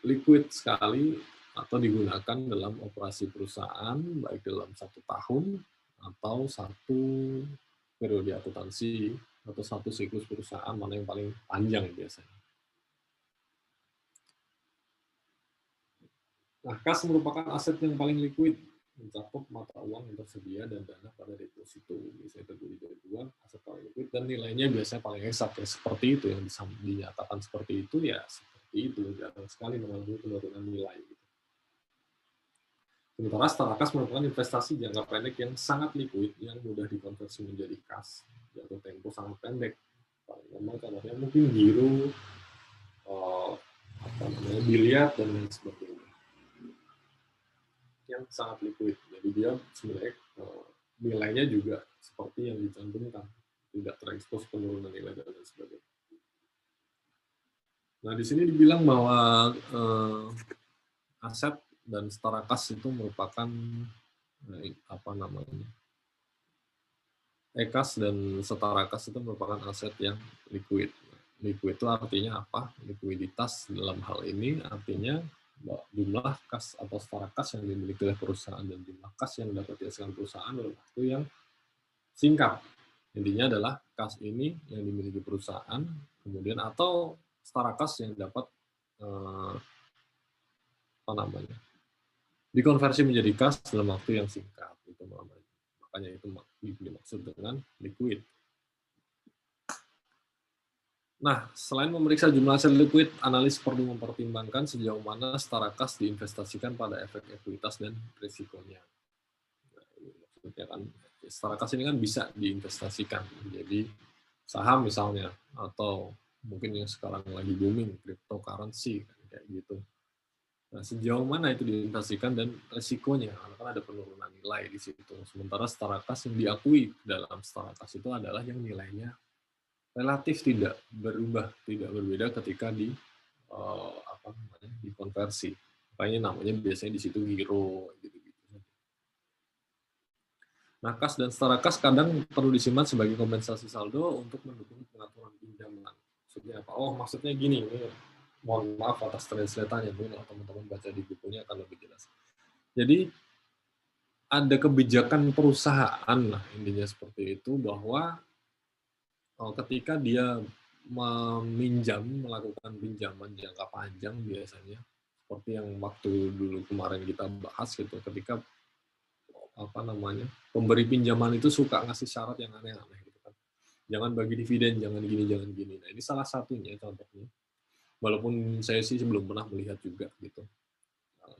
liquid sekali atau digunakan dalam operasi perusahaan baik dalam 1 tahun atau 1 periode akuntansi atau 1 siklus perusahaan, mana yang paling panjang biasanya. Nah, kas merupakan aset yang paling liquid, mencakup mata uang yang tersedia dan dana pada deposito. Biasanya terdiri dari 2, aset paling liquid dan nilainya biasanya paling eksak. Ya, seperti itu yang dinyatakan seperti itu, ya seperti itu. Jarang sekali mengalami penurunan nilai. Gitu. Sementara setara kas merupakan investasi jangka pendek yang sangat liquid, yang mudah dikonversi menjadi kas. Jatuh tempo sangat pendek. Paling normal contohnya mungkin giro, biliar, dan lain sebagainya. Yang sangat liquid. Jadi dia sebenarnya nilainya juga seperti yang dicantumkan, tidak terekspos penurunan nilai dan lain sebagainya. Nah, di sini dibilang bahwa aset dan setara kas itu merupakan kas dan setara kas itu merupakan aset yang liquid. Liquid itu artinya apa? Likuiditas dalam hal ini artinya jumlah kas atau setara kas yang dimiliki oleh perusahaan dan jumlah kas yang dapat dihasilkan perusahaan dalam waktu yang singkat. Intinya adalah kas ini yang dimiliki perusahaan, kemudian atau setara kas yang dapat dikonversi menjadi kas dalam waktu yang singkat. Itu namanya. Makanya itu dimaksud dengan liquid. Nah, selain memeriksa jumlah aset liquid, analis perlu mempertimbangkan sejauh mana setara kas diinvestasikan pada efek ekuitas dan risikonya. Nah, maksudnya kan, setara kas ini kan bisa diinvestasikan menjadi saham misalnya, atau mungkin yang sekarang lagi booming, cryptocurrency, kayak gitu. Nah, sejauh mana itu diinvestasikan dan risikonya, karena kan ada penurunan nilai di situ. Sementara setara kas yang diakui dalam setara kas itu adalah yang nilainya relatif tidak berubah, tidak berbeda ketika dikonversi. Makanya namanya biasanya di situ giro, gitu-gitu. Nah, kas dan setara kas kadang perlu disimpan sebagai kompensasi saldo untuk mendukung pengaturan pinjaman. Maksudnya apa? Oh, maksudnya gini, mohon maaf atas translate-nya, mungkin teman-teman baca di bukunya akan lebih jelas. Jadi, ada kebijakan perusahaan, nah intinya seperti itu, bahwa ketika dia melakukan pinjaman jangka panjang biasanya, seperti yang waktu dulu kemarin kita bahas gitu, ketika pemberi pinjaman itu suka ngasih syarat yang aneh-aneh gitu kan. Jangan bagi dividen, jangan gini. Nah, ini salah satunya contohnya. Walaupun saya sih belum pernah melihat juga gitu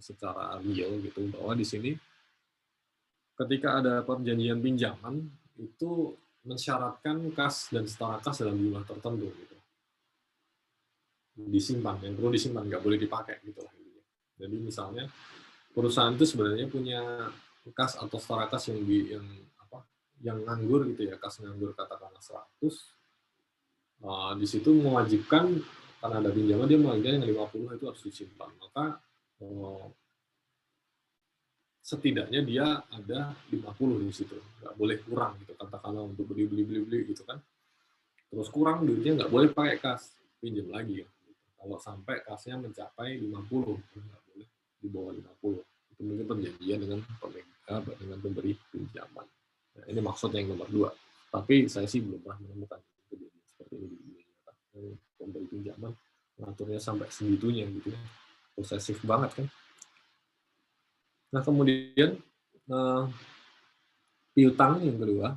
secara real gitu, bahwa di sini ketika ada perjanjian pinjaman itu mensyaratkan kas dan setara kas dalam jumlah tertentu gitu. Disimpan, yang perlu disimpan, nggak boleh dipakai gitu lah. Jadi misalnya perusahaan itu sebenarnya punya kas atau setara kas yang nganggur gitu ya, kas nganggur katakanlah 100. Di situ mewajibkan karena ada pinjaman dia mewajibkan yang 50 itu harus disimpan. Maka setidaknya dia ada 50 di situ, nggak boleh kurang gitu, katakanlah untuk beli gitu kan, terus kurang duitnya nggak boleh pakai kas, pinjam lagi. Kalau sampai kasnya mencapai 50, nggak boleh di bawah 50. Itu mungkin perjanjian dengan pemberi pinjaman. Nah, ini maksudnya yang nomor 2. Tapi saya sih belum pernah menemukan kejadian seperti ini di dunia nyata. Pemberi pinjaman ngaturnya sampai segitunya gitu ya, posesif banget kan. Nah, kemudian piutang yang kedua,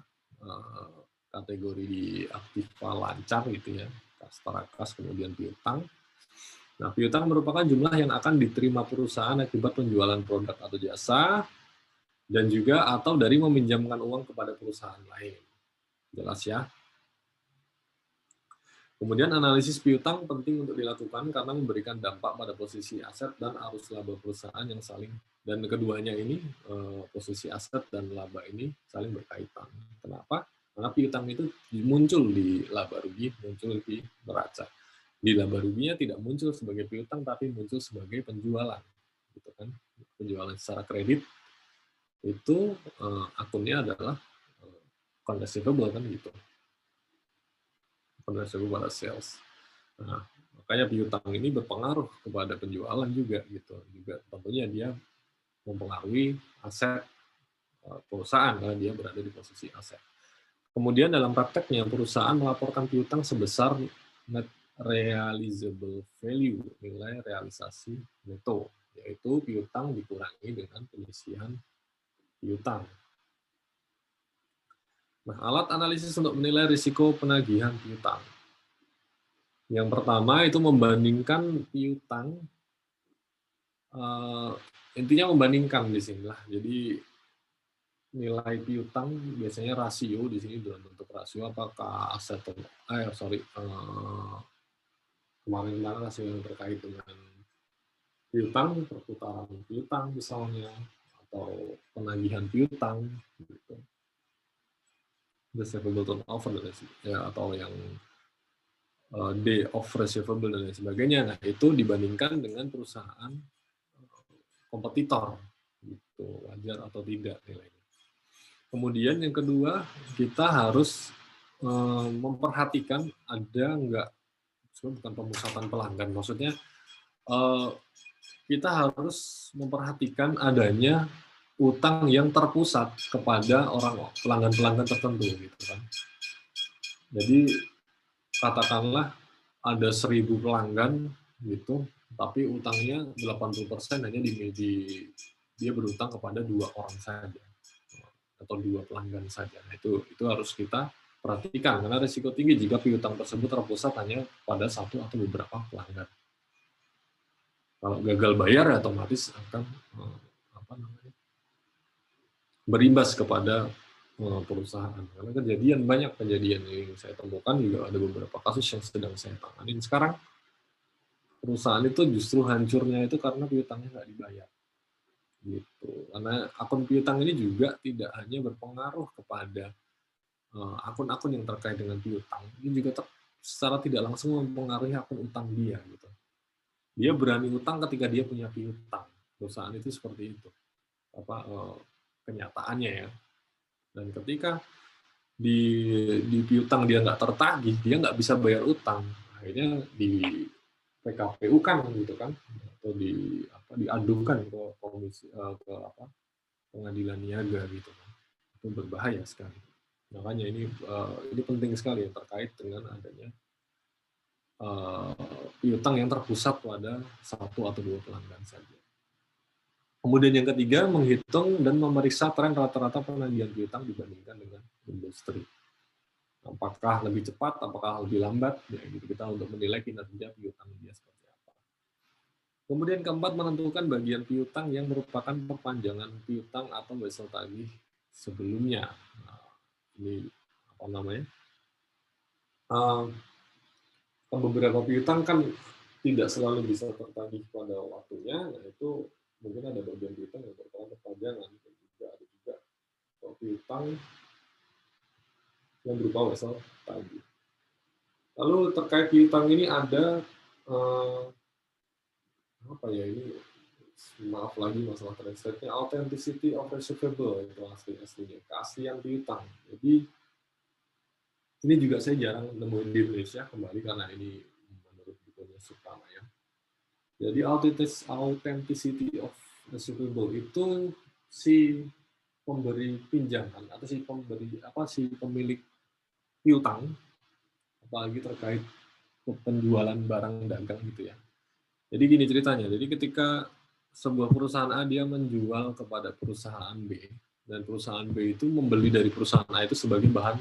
kategori di aktiva lancar gitu ya, setara kas kemudian piutang. Nah, piutang merupakan jumlah yang akan diterima perusahaan akibat penjualan produk atau jasa dan juga atau dari meminjamkan uang kepada perusahaan lain. Jelas ya? Kemudian analisis piutang penting untuk dilakukan karena memberikan dampak pada posisi aset dan arus laba perusahaan yang saling, dan keduanya ini, posisi aset dan laba ini saling berkaitan. Kenapa? Karena piutang itu muncul di laba rugi, muncul di neraca. Di laba ruginya tidak muncul sebagai piutang, tapi muncul sebagai penjualan. Gitu kan? Penjualan secara kredit, itu akunnya adalah account receivable kan gitu. Pada sales. Nah, makanya piutang ini berpengaruh kepada penjualan juga gitu. Juga tentunya dia mempengaruhi aset perusahaan karena dia berada di posisi aset. Kemudian dalam prakteknya perusahaan melaporkan piutang sebesar net realizable value, nilai realisasi neto, yaitu piutang dikurangi dengan penyisihan piutang. Nah, alat analisis untuk menilai risiko penagihan piutang. Yang pertama itu membandingkan piutang, intinya membandingkan di sini lah. Jadi nilai piutang biasanya rasio di sini dalam bentuk rasio apakah aset kemarin rasio yang terkait dengan piutang, perputaran piutang misalnya, atau penagihan piutang, gitu. Receivable turnover ya, atau yang day of receivable dan lain sebagainya. Nah, itu dibandingkan dengan perusahaan kompetitor, gitu, wajar atau tidak nilainya. Kemudian yang kedua, kita harus memperhatikan ada enggak, bukan pemusatan pelanggan, maksudnya kita harus memperhatikan adanya utang yang terpusat kepada orang pelanggan-pelanggan tertentu, gitu kan. Jadi katakanlah ada 1.000 pelanggan gitu, tapi utangnya 80% hanya dia berutang kepada 2 orang saja atau 2 pelanggan saja. Nah, itu harus kita perhatikan karena risiko tinggi jika piutang tersebut terpusat hanya pada 1 atau beberapa pelanggan. Kalau gagal bayar ya otomatis akan berimbas kepada perusahaan. Karena banyak kejadian yang saya temukan, juga ada beberapa kasus yang sedang saya tangani. Sekarang perusahaan itu justru hancurnya itu karena piutangnya nggak dibayar. Gitu. Karena akun piutang ini juga tidak hanya berpengaruh kepada akun-akun yang terkait dengan piutang, ini juga secara tidak langsung mempengaruhi akun utang dia. Gitu. Dia berani utang ketika dia punya piutang. Perusahaan itu seperti itu. Kenyataannya ya. Dan ketika di piutang dia nggak tertagih, dia nggak bisa bayar utang, akhirnya di PKPU kan gitu kan, atau diadukan ke pengadilan niaga gitu kan. Itu berbahaya sekali. Makanya ini penting sekali ya, terkait dengan adanya piutang yang terpusat pada 1 atau 2 pelanggan saja. Kemudian yang ketiga, menghitung dan memeriksa tren rata-rata penagihan piutang dibandingkan dengan industri. Apakah lebih cepat, apakah lebih lambat, ya gitu kita untuk menilai kinerja piutang dia seperti apa. Kemudian keempat, menentukan bagian piutang yang merupakan perpanjangan piutang atau wesel tagih sebelumnya. Nah, ini apa namanya? Beberapa piutang kan tidak selalu bisa tertagih pada waktunya, nah itu mungkin ada bagian piutang yang merupakan perpanjangan, dan juga ada juga piutang yang berupa wesel tagih. Lalu terkait piutang ini ada maaf lagi masalah translate-nya, authenticity of receivable, itu aslinya keaslian piutang. Jadi ini juga saya jarang nemuin di Indonesia kembali karena ini menurut bukunya Suprama ya. Jadi authenticity of receivable itu si pemberi pinjaman atau si pemilik piutang, apalagi terkait penjualan barang dagang gitu ya. Jadi gini ceritanya, jadi ketika sebuah perusahaan A dia menjual kepada perusahaan B, dan perusahaan B itu membeli dari perusahaan A itu sebagai bahan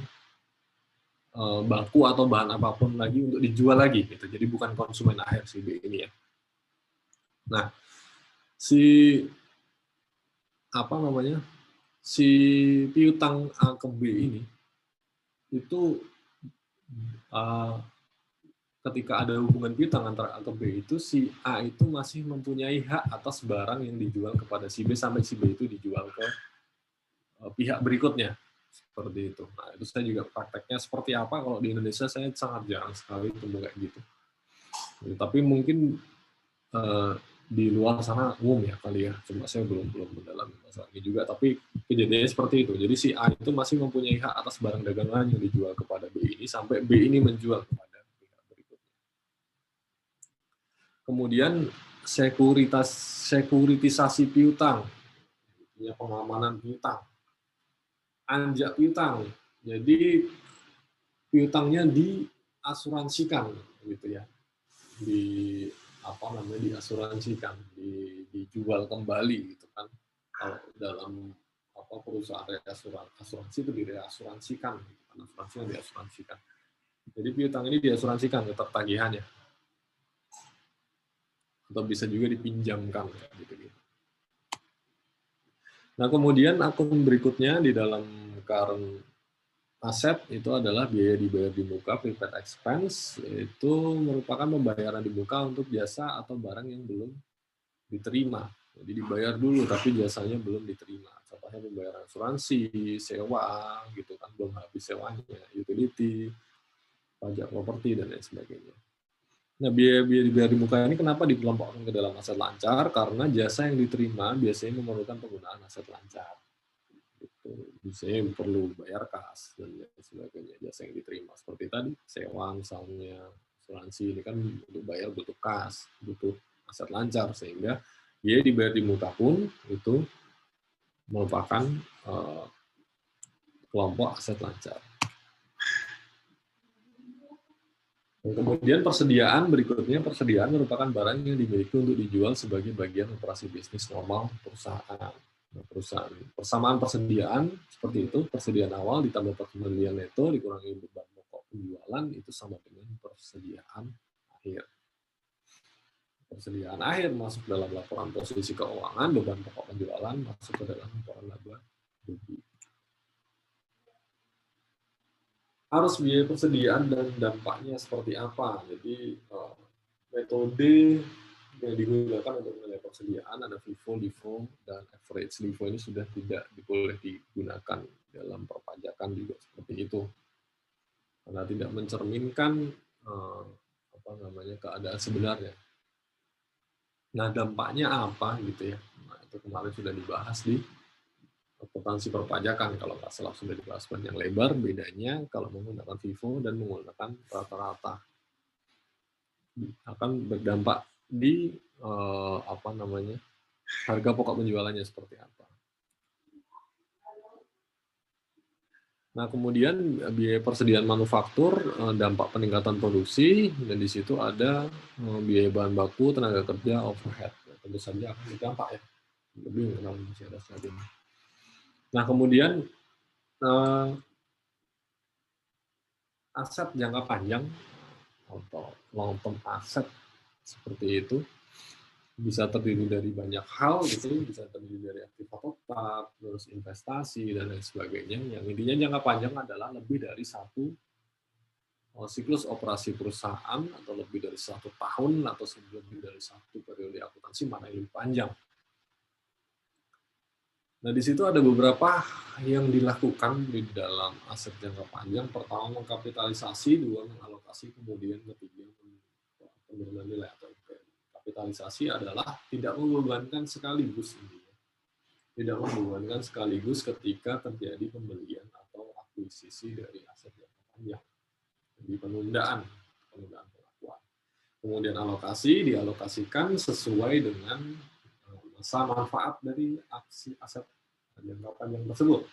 baku atau bahan apapun lagi untuk dijual lagi gitu. Jadi bukan konsumen akhir si B ini ya. Nah, si piutang A ke B ini itu ketika ada hubungan piutang antara A ke B itu, si A itu masih mempunyai hak atas barang yang dijual kepada si B sampai si B itu dijual ke pihak berikutnya. Seperti itu. Nah, itu saya juga prakteknya seperti apa kalau di Indonesia saya sangat jarang sekali ketemu kayak gitu. Tapi mungkin di luar sana umum ya kali ya. Cuma saya belum mendalami masalah ini juga. Tapi kejadiannya seperti itu. Jadi si A itu masih mempunyai hak atas barang dagangan yang dijual kepada B ini sampai B ini menjual kepada pihak berikutnya. Kemudian sekuritisasi piutang, ya, pengamanan piutang, anjak piutang. Jadi piutangnya diasuransikan, gitu ya, diasuransikan, dijual kembali, gitu kan. Kalau dalam perusahaan asuransi itu diasuransikan, gitu kan. Asuransi yang diasuransikan. Jadi piutang ini diasuransikan tetap tagihannya. Atau bisa juga dipinjamkan, gitu. Nah, kemudian akun berikutnya di dalam current asset itu adalah biaya dibayar di muka, prepaid expense, itu merupakan pembayaran di muka untuk jasa atau barang yang belum diterima. Jadi dibayar dulu, tapi jasanya belum diterima. Contohnya pembayaran asuransi, sewa, gitu kan, belum habis sewanya, utility, pajak properti, dan lain sebagainya. Nah, biaya-biaya dibayar di muka ini kenapa dikelompokkan ke dalam aset lancar? Karena jasa yang diterima biasanya memerlukan penggunaan aset lancar. Biasanya perlu bayar kas dan lain sebagainya. Jasa yang diterima seperti tadi, sewa misalnya, asuransi, ini kan untuk bayar butuh kas, butuh aset lancar, sehingga biaya dibayar di muka pun itu merupakan kelompok aset lancar. Dan kemudian persediaan berikutnya, persediaan merupakan barang yang dimiliki untuk dijual sebagai bagian operasi bisnis normal perusahaan. Persamaan persediaan seperti itu, persediaan awal ditambah pembelian neto dikurangi beban pokok penjualan itu sama dengan persediaan akhir. Persediaan akhir masuk dalam laporan posisi keuangan, beban pokok penjualan masuk ke dalam laporan laba rugi. Harus biaya persediaan dan dampaknya seperti apa. Jadi metode yang digunakan untuk menilai persediaan ada FIFO, LIFO, dan average. LIFO ini sudah tidak boleh digunakan dalam perpajakan juga seperti itu, karena tidak mencerminkan keadaan sebenarnya. Nah, dampaknya apa gitu ya? Nah, itu kemarin sudah dibahas di akuntansi perpajakan, kalau nggak salah sudah dibahas panjang lebar. Bedanya kalau menggunakan FIFO dan menggunakan rata-rata akan berdampak di harga pokok penjualannya seperti apa. Nah, kemudian biaya persediaan manufaktur, dampak peningkatan produksi, dan di situ ada biaya bahan baku, tenaga kerja, overhead. Tentu saja akan berdampak ya. Lebih kalau masih ada slide ini. Nah, kemudian aset jangka panjang atau long term aset seperti itu bisa terdiri dari banyak hal gitu, bisa terdiri dari aktiva tetap, terus investasi dan lain sebagainya. Yang intinya jangka panjang adalah lebih dari satu siklus operasi perusahaan atau lebih dari 1 tahun atau lebih dari 1 periode akuntansi, mana yang lebih panjang. Nah, di situ ada beberapa yang dilakukan di dalam aset jangka panjang. Pertama, mengkapitalisasi, 2, mengalokasi, kemudian ketiga, penurunan nilai atau kapitalisasi adalah tidak membebankan sekaligus. Tidak membebankan sekaligus ketika terjadi pembelian atau akuisisi dari aset jangka panjang. Jadi penundaan pengakuan. Kemudian alokasi, dialokasikan sesuai dengan masa manfaat dari aset jangka panjang tersebut,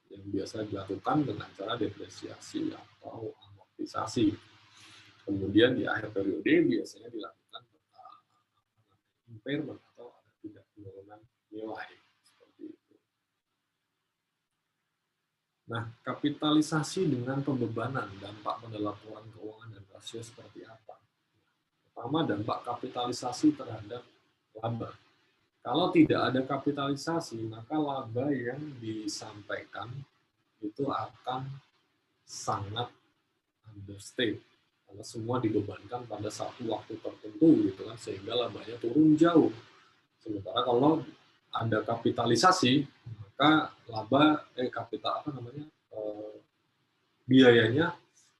yang biasa dilakukan dengan cara depresiasi atau amortisasi. Kemudian di akhir periode biasanya dilakukan impairment atau ada tidak penurunan nilai seperti itu. Nah, kapitalisasi dengan pembebanan, dampak pada laporan keuangan dan rasio seperti apa? Pertama, dampak kapitalisasi terhadap laba. Kalau tidak ada kapitalisasi, maka laba yang disampaikan itu akan sangat understate karena semua dibebankan pada satu waktu tertentu gitu kan, sehingga labanya turun jauh. Sementara kalau ada kapitalisasi, maka biayanya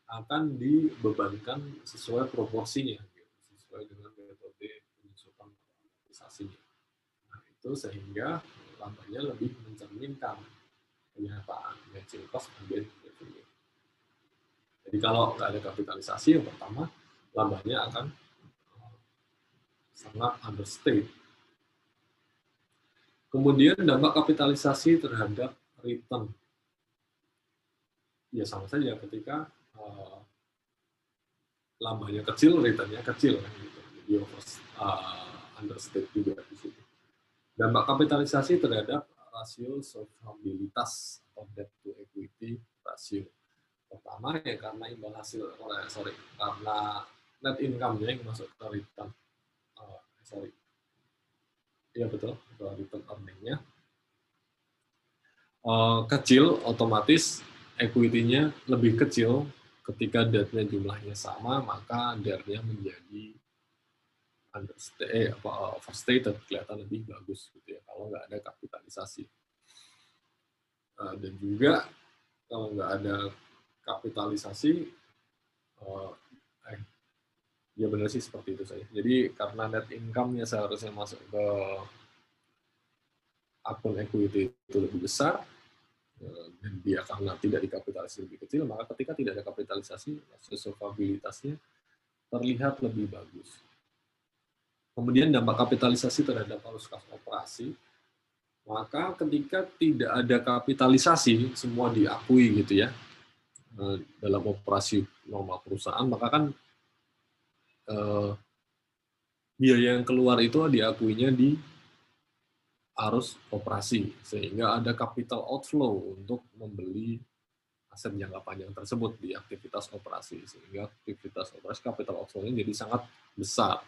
akan dibebankan sesuai proporsinya, gitu, sesuai dengan metode penyusutan kapitalisasinya. Nah, itu sehingga labanya lebih mencerminkan kenyataan matching cost against revenue. Jadi kalau nggak ada kapitalisasi, yang pertama labanya akan sangat understate. Kemudian dampak kapitalisasi terhadap return. Ya sama saja ketika labanya kecil, returnnya kecil kan gitu. Jadi understate juga di situ. Dampak kapitalisasi terhadap rasio solvabilitas atau debt to equity rasio. Pertama ya karena imbal hasil, karena net income-nya yang masuk ke return, iya betul, ke return earning-nya kecil, otomatis equity-nya lebih kecil. Ketika debt-nya jumlahnya sama, maka DER-nya menjadi overstated, kelihatan lebih bagus gitu ya kalau nggak ada kapitalisasi. Dan juga kalau nggak ada kapitalisasi, ya benar sih seperti itu saja. Jadi karena net income-nya seharusnya masuk ke akun equity itu lebih besar, dan dia karena tidak dikapitalisasi lebih kecil, maka ketika tidak ada kapitalisasi, solvabilitasnya terlihat lebih bagus. Kemudian dampak kapitalisasi terhadap arus kas operasi, maka ketika tidak ada kapitalisasi, semua diakui gitu ya, dalam operasi normal perusahaan, maka kan biaya yang keluar itu diakuinya di arus operasi, sehingga ada capital outflow untuk membeli aset jangka panjang tersebut di aktivitas operasi, sehingga aktivitas operasi capital outflow-nya jadi sangat besar.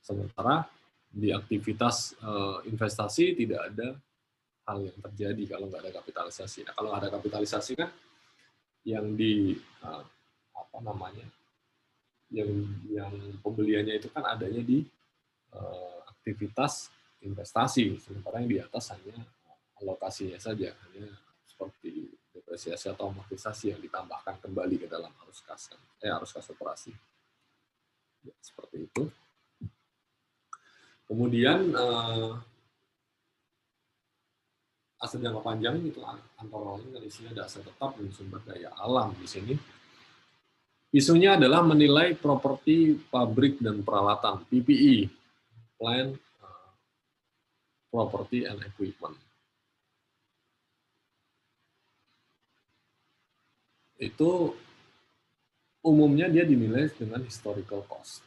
Sementara di aktivitas investasi tidak ada hal yang terjadi kalau nggak ada kapitalisasi. Nah, kalau ada kapitalisasi kan yang yang pembeliannya itu kan adanya di aktivitas investasi, sementara yang di atas hanya alokasinya saja, hanya seperti depresiasi atau amortisasi yang ditambahkan kembali ke dalam arus kas operasi. Ya, seperti itu. Kemudian aset jangka panjang itu antara lain isinya ada aset tetap dan sumber daya alam di sini. Isunya adalah menilai properti pabrik dan peralatan PPE, plant, property and equipment. Itu umumnya dia dinilai dengan historical cost.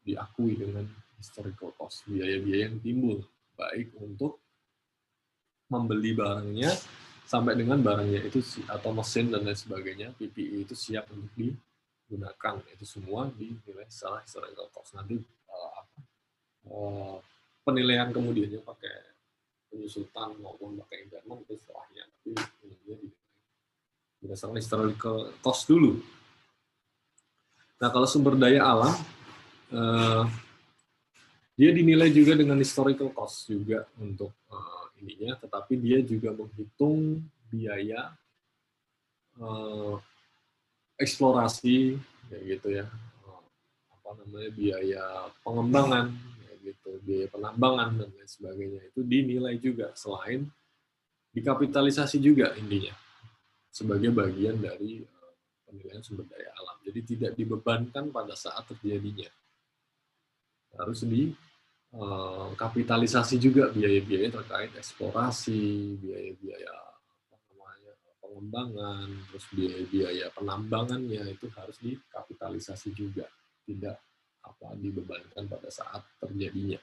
Diakui dengan historical cost, biaya-biaya yang timbul, baik untuk membeli barangnya sampai dengan barangnya itu atau mesin dan lain sebagainya, PPE itu siap untuk digunakan. Itu semua dinilai secara historical cost. Nanti penilaian kemudiannya pakai penyusutan maupun pakai impairment itu setelahnya, tapi umumnya berdasarkan historical cost dulu. Nah, kalau sumber daya alam, dia dinilai juga dengan historical cost juga untuk ininya, tetapi dia juga menghitung biaya eksplorasi, kayak gitu ya, biaya pengembangan, kayak gitu, biaya penambangan dan lain sebagainya itu dinilai juga selain dikapitalisasi juga intinya sebagai bagian dari penilaian sumber daya alam. Jadi tidak dibebankan pada saat terjadinya. Harus kapitalisasi juga biaya-biaya terkait eksplorasi, biaya-biaya pengembangan, terus biaya-biaya penambangannya itu harus dikapitalisasi juga, tidak dibebankan pada saat terjadinya.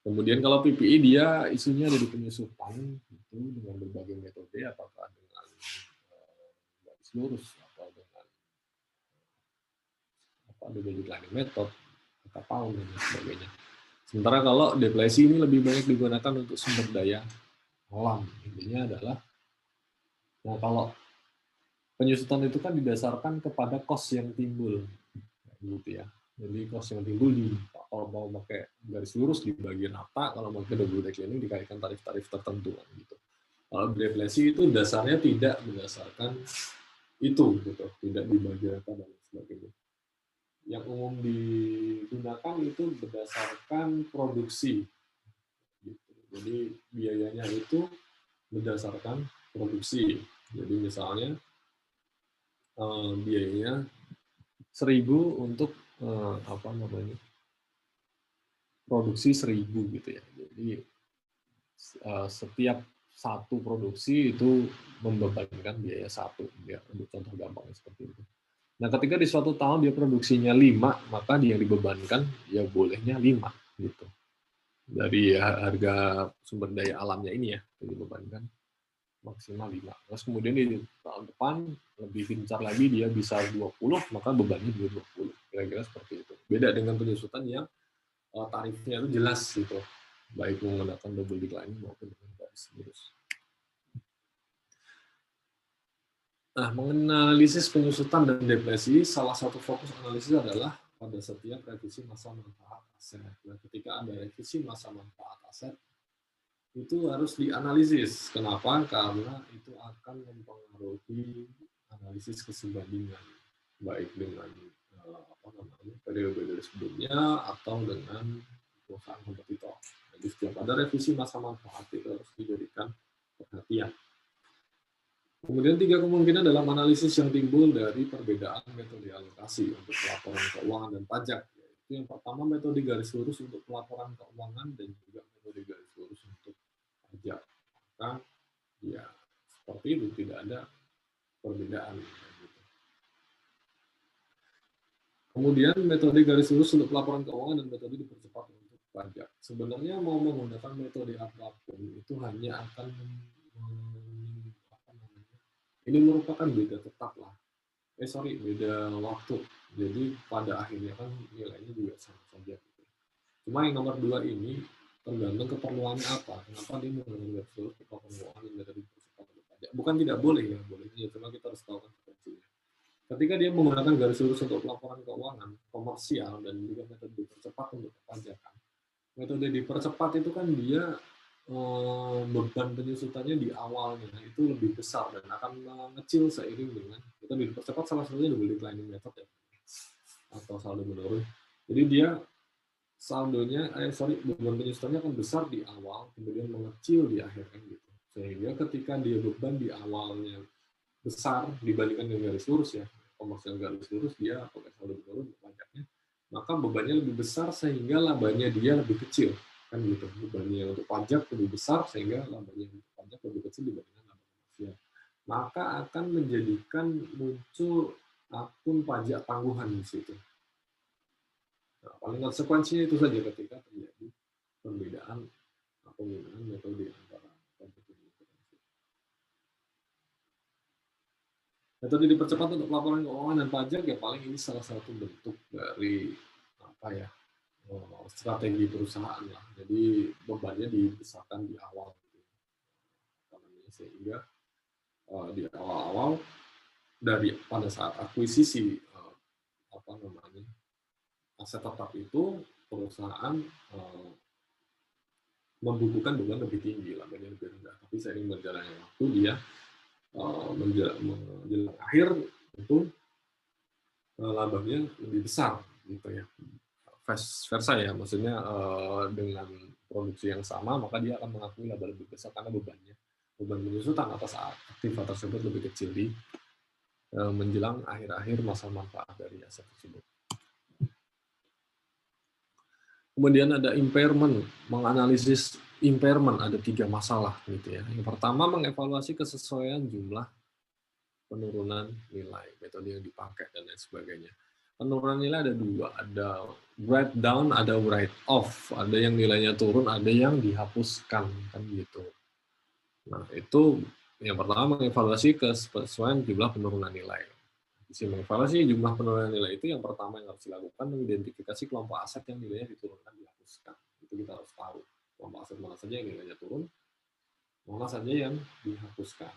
Kemudian kalau PPE dia isunya ada di penyusutan itu dengan berbagai metode, apakah dengan garis lurus atau dengan declining method, atau pound dan sebagainya. Sementara kalau deflasi ini lebih banyak digunakan untuk sumber daya alam. Intinya adalah, nah kalau Penyusutan itu kan didasarkan kepada cost yang timbul, gitu ya. Jadi cost yang timbul kalau mau pakai garis lurus di bagian atas, kalau mau ke double declining dikaitkan tarif-tarif tertentu gitu. Kalau deflasi itu dasarnya tidak berdasarkan itu, gitu, tidak dibagi rata dan sebagainya. Yang umum digunakan itu berdasarkan produksi, gitu. Jadi biayanya itu berdasarkan produksi. Jadi misalnya biayanya 1.000 untuk produksi 1.000 gitu ya. Jadi setiap satu produksi itu membebankan biaya 1, ya, untuk contoh gampangnya seperti itu. Nah, ketika di suatu tahun dia produksinya 5, maka dia dibebankan ya bolehnya 5 gitu. Dari harga sumber daya alamnya ini ya, dibebankan maksimal 5. Terus kemudian di tahun depan lebih gencar lagi dia bisa 20, maka bebannya juga 20. Kira-kira seperti itu. Beda dengan penyusutan yang tarifnya itu jelas gitu. Baik menggunakan double declining maupun dengan garis lurus. Nah, menganalisis penyusutan dan deflasi, salah satu fokus analisis adalah pada setiap revisi masa manfaat aset. Nah, ketika ada revisi masa manfaat aset, itu harus dianalisis. Kenapa? Karena itu akan mempengaruhi analisis keserbandingan, baik dengan periode sebelumnya atau dengan perusahaan kompetitor. Jadi setiap ada revisi masa manfaat itu harus dijadikan perhatian. Kemudian 3 kemungkinan dalam analisis yang timbul dari perbedaan metode alokasi untuk pelaporan keuangan dan pajak. Yaitu yang pertama metode garis lurus untuk pelaporan keuangan dan juga metode garis lurus untuk pajak. Maka ya seperti itu, tidak ada perbedaan. Kemudian metode garis lurus untuk pelaporan keuangan dan metode dipercepat untuk pajak. Sebenarnya mau menggunakan metode apapun itu hanya akan ini merupakan beda tetap lah. Beda waktu. Jadi pada akhirnya kan nilainya juga sama saja. Cuma yang nomor 2 ini tergantung keperluannya apa. Kenapa dia menggunakan garis lurus pelaporan keuangan dan metode dipercepat untuk pajak? Bukan tidak boleh ya, boleh ya. Cuma kita harus tahu konsekuensinya. Ketika dia menggunakan garis lurus untuk pelaporan keuangan komersial dan juga metode dipercepat untuk perpajakan, metode dipercepat itu kan dia beban penyusutannya di awalnya itu lebih besar dan akan mengecil seiring dengan metode dipercepat, salah satunya double declining method ya, atau saldo menurun. Jadi dia saldonya beban penyusutannya akan besar di awal, kemudian mengecil di akhir kan gitu. Sehingga ketika dia beban di awalnya besar dibandingkan dengan garis lurus ya, komersial garis lurus dia pakai saldo menurun pajaknya, maka bebannya lebih besar sehingga labanya dia lebih kecil kan gitu. Bebannya untuk pajak lebih besar sehingga labanya untuk pajak lebih kecil dibandingkan laba komersial. Maka akan menjadikan muncul akun pajak tangguhan di situ. Nah, paling konsekuensinya itu saja ketika terjadi perbedaan penggunaan metode antara pajak dan dipercepat. Metode dipercepat untuk pelaporan keuangan dan pajak ya paling ini salah satu bentuk dari strategi perusahaan lah. Jadi bebannya dibesarkan di awal, gitu. Sehingga di awal-awal dari pada saat akuisisi aset tetap itu perusahaan membukukan beban lebih tinggi, labanya lebih rendah. Tapi seiring berjalannya waktu dia menjelang akhir itu labanya lebih besar gitu ya. Versa ya, maksudnya dengan produksi yang sama maka dia akan mengakui laba lebih besar karena beban penyusutan atas aktiva tersebut lebih kecil di menjelang akhir-akhir masa manfaat dari aset tersebut. Kemudian ada impairment, menganalisis impairment ada 3 masalah gitu ya. Yang pertama mengevaluasi kesesuaian jumlah penurunan nilai, metode yang dipakai dan lain sebagainya. Penurunan nilai ada 2, ada write down, ada write off, ada yang nilainya turun, ada yang dihapuskan kan gitu. Nah itu yang pertama mengevaluasi kesesuaian jumlah penurunan nilai. Sisi mengevaluasi jumlah penurunan nilai itu yang pertama yang harus dilakukan mengidentifikasi kelompok aset yang nilainya diturunkan dihapuskan. Itu kita harus tahu kelompok aset mana saja yang nilainya turun, mana saja yang dihapuskan.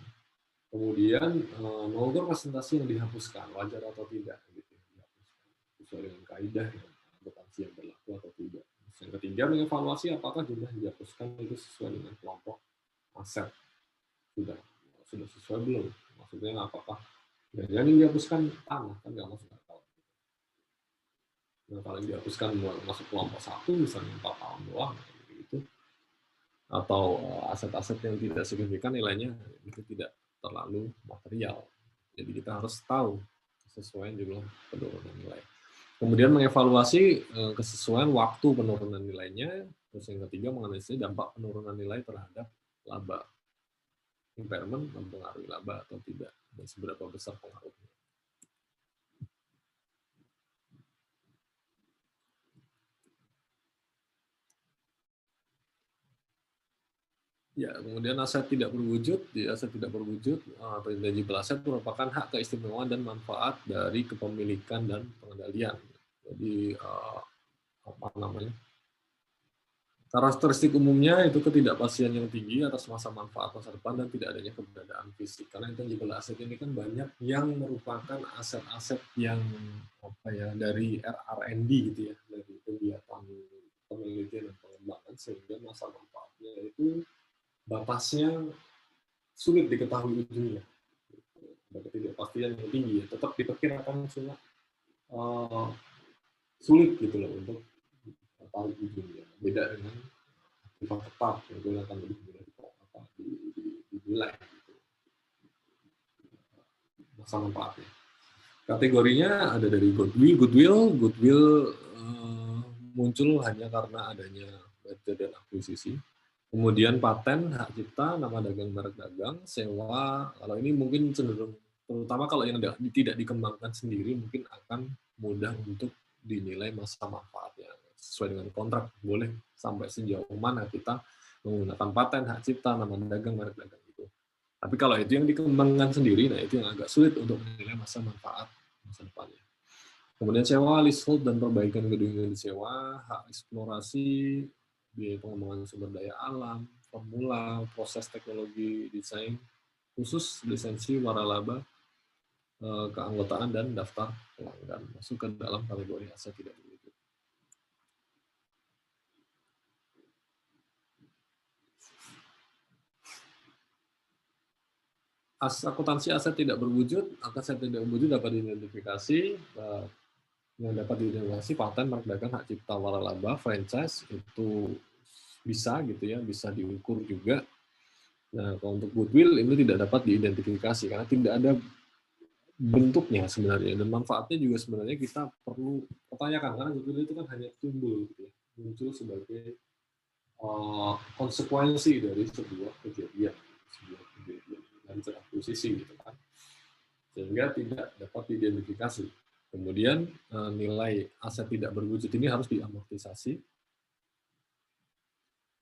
Kemudian mengukur presentasi yang dihapuskan, wajar atau tidak, gitu. Sesuai dengan kaidah akuntansi yang berlaku atau tidak. Yang ketiga, mengevaluasi apakah jumlah yang dihapuskan itu sesuai dengan kelompok aset. Sudah sesuai belum? Maksudnya apakah yang dihapuskan tanah, kan nggak masuk akal. Nah, kalau yang dihapuskan masuk kelompok 1, misalnya 4 tahun doang, gitu. Atau aset-aset yang tidak signifikan nilainya itu tidak terlalu material. Jadi kita harus tahu kesesuaian jumlah penurunan nilai. Kemudian mengevaluasi kesesuaian waktu penurunan nilainya. Terus yang ketiga, menganalisis dampak penurunan nilai terhadap laba. Impairment mempengaruhi laba atau tidak, dan seberapa besar pengaruhnya. Ya, kemudian aset tidak berwujud. Aset tidak berwujud atau intangible asset merupakan hak keistimewaan dan manfaat dari kepemilikan dan pengendalian. Jadi apa namanya? Karakteristik umumnya itu ketidakpastian yang tinggi atas masa manfaat masa depan dan tidak adanya keberadaan fisik. Karena intangible asset ini kan banyak yang merupakan aset-aset yang dari R&D gitu ya, dari kegiatan penelitian dan pengembangan, sehingga masa manfaatnya itu batasnya sulit diketahui ujungnya. Ada ketidakpastian yang tinggi ya, tetap diperkirakan cuma sulit gitu loh untuk tahu ujungnya. Beda dengan aktiva tetap yang akan lebih mudah dinilai gitu. Masa manfaatnya. Kategorinya ada dari goodwill muncul hanya karena adanya merger dan akuisisi. Kemudian paten, hak cipta, nama dagang, merek dagang, sewa. Kalau ini mungkin cenderung, terutama kalau yang tidak dikembangkan sendiri, mungkin akan mudah untuk dinilai masa manfaatnya. Sesuai dengan kontrak, boleh sampai sejauh mana kita menggunakan paten, hak cipta, nama dagang, merek dagang itu. Tapi kalau itu yang dikembangkan sendiri, nah itu yang agak sulit untuk menilai masa manfaat masa depannya. Kemudian sewa, leasehold, dan perbaikan gedung yang disewa, hak eksplorasi, biaya pengembangan sumber daya alam, formula, proses teknologi, desain, khusus lisensi, waralaba, keanggotaan, dan daftar pelanggan. Masuk ke dalam kategori aset tidak berwujud. Akuntansi aset tidak berwujud, aset tidak berwujud dapat diidentifikasi, yang dapat diidentifikasi paten, merek dagang, hak cipta, waralaba, franchise, itu bisa gitu ya, bisa diukur juga. Nah, kalau untuk goodwill ini tidak dapat diidentifikasi karena tidak ada bentuknya sebenarnya, dan manfaatnya juga sebenarnya kita perlu pertanyakan karena goodwill itu kan hanya timbul gitu ya, muncul sebagai konsekuensi dari sebuah kejadian dari akuisisi gitu kan, sehingga tidak dapat diidentifikasi. Kemudian nilai aset tidak berwujud ini harus diamortisasi.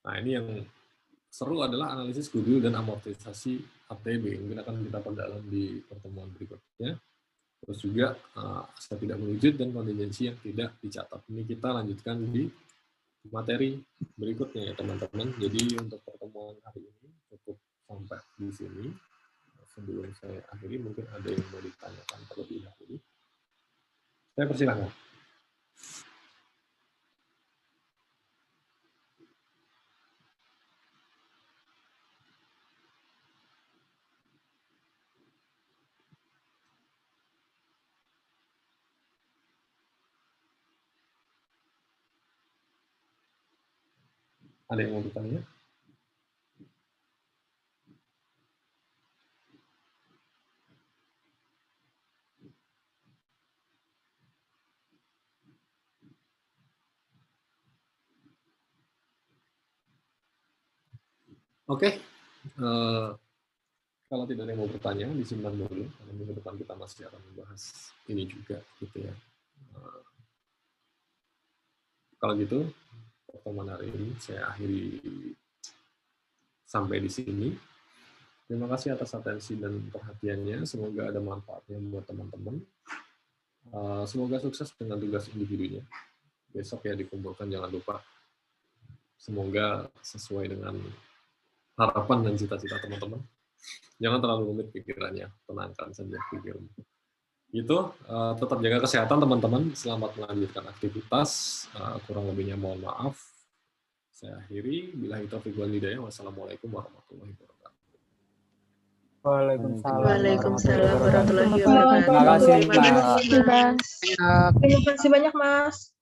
Nah, ini yang seru adalah analisis goodwill dan amortisasi ATB. Mungkin akan kita perdalam di pertemuan berikutnya. Terus juga aset tidak berwujud dan kontingensi yang tidak dicatat. Ini kita lanjutkan di materi berikutnya ya teman-teman. Jadi untuk pertemuan hari ini cukup sampai di sini. Sebelum saya akhiri, mungkin ada yang mau ditanyakan terlebih dahulu. Saya persilahkan. Ada yang mau bertanya? Oke. Kalau tidak ada yang mau bertanya, disimpan dulu. Karena minggu depan kita masih akan membahas ini juga, gitu ya. Kalau gitu, pertemuan hari ini saya akhiri sampai di sini. Terima kasih atas atensi dan perhatiannya. Semoga ada manfaatnya buat teman-teman. Semoga sukses dengan tugas individunya. Besok ya dikumpulkan, jangan lupa. Semoga sesuai dengan harapan dan cita-cita teman-teman. Jangan terlalu rumit pikirannya, tenangkan saja pikirmu. Itu tetap jaga kesehatan teman-teman. Selamat melanjutkan aktivitas. Kurang lebihnya mohon maaf. Saya akhiri. Billahi taufiq wal hidayah. Wassalamualaikum warahmatullahi wabarakatuh. Waalaikumsalam warahmatullahi Terima kasih, wabarakatuh. Mas. Terima kasih banyak, Mas.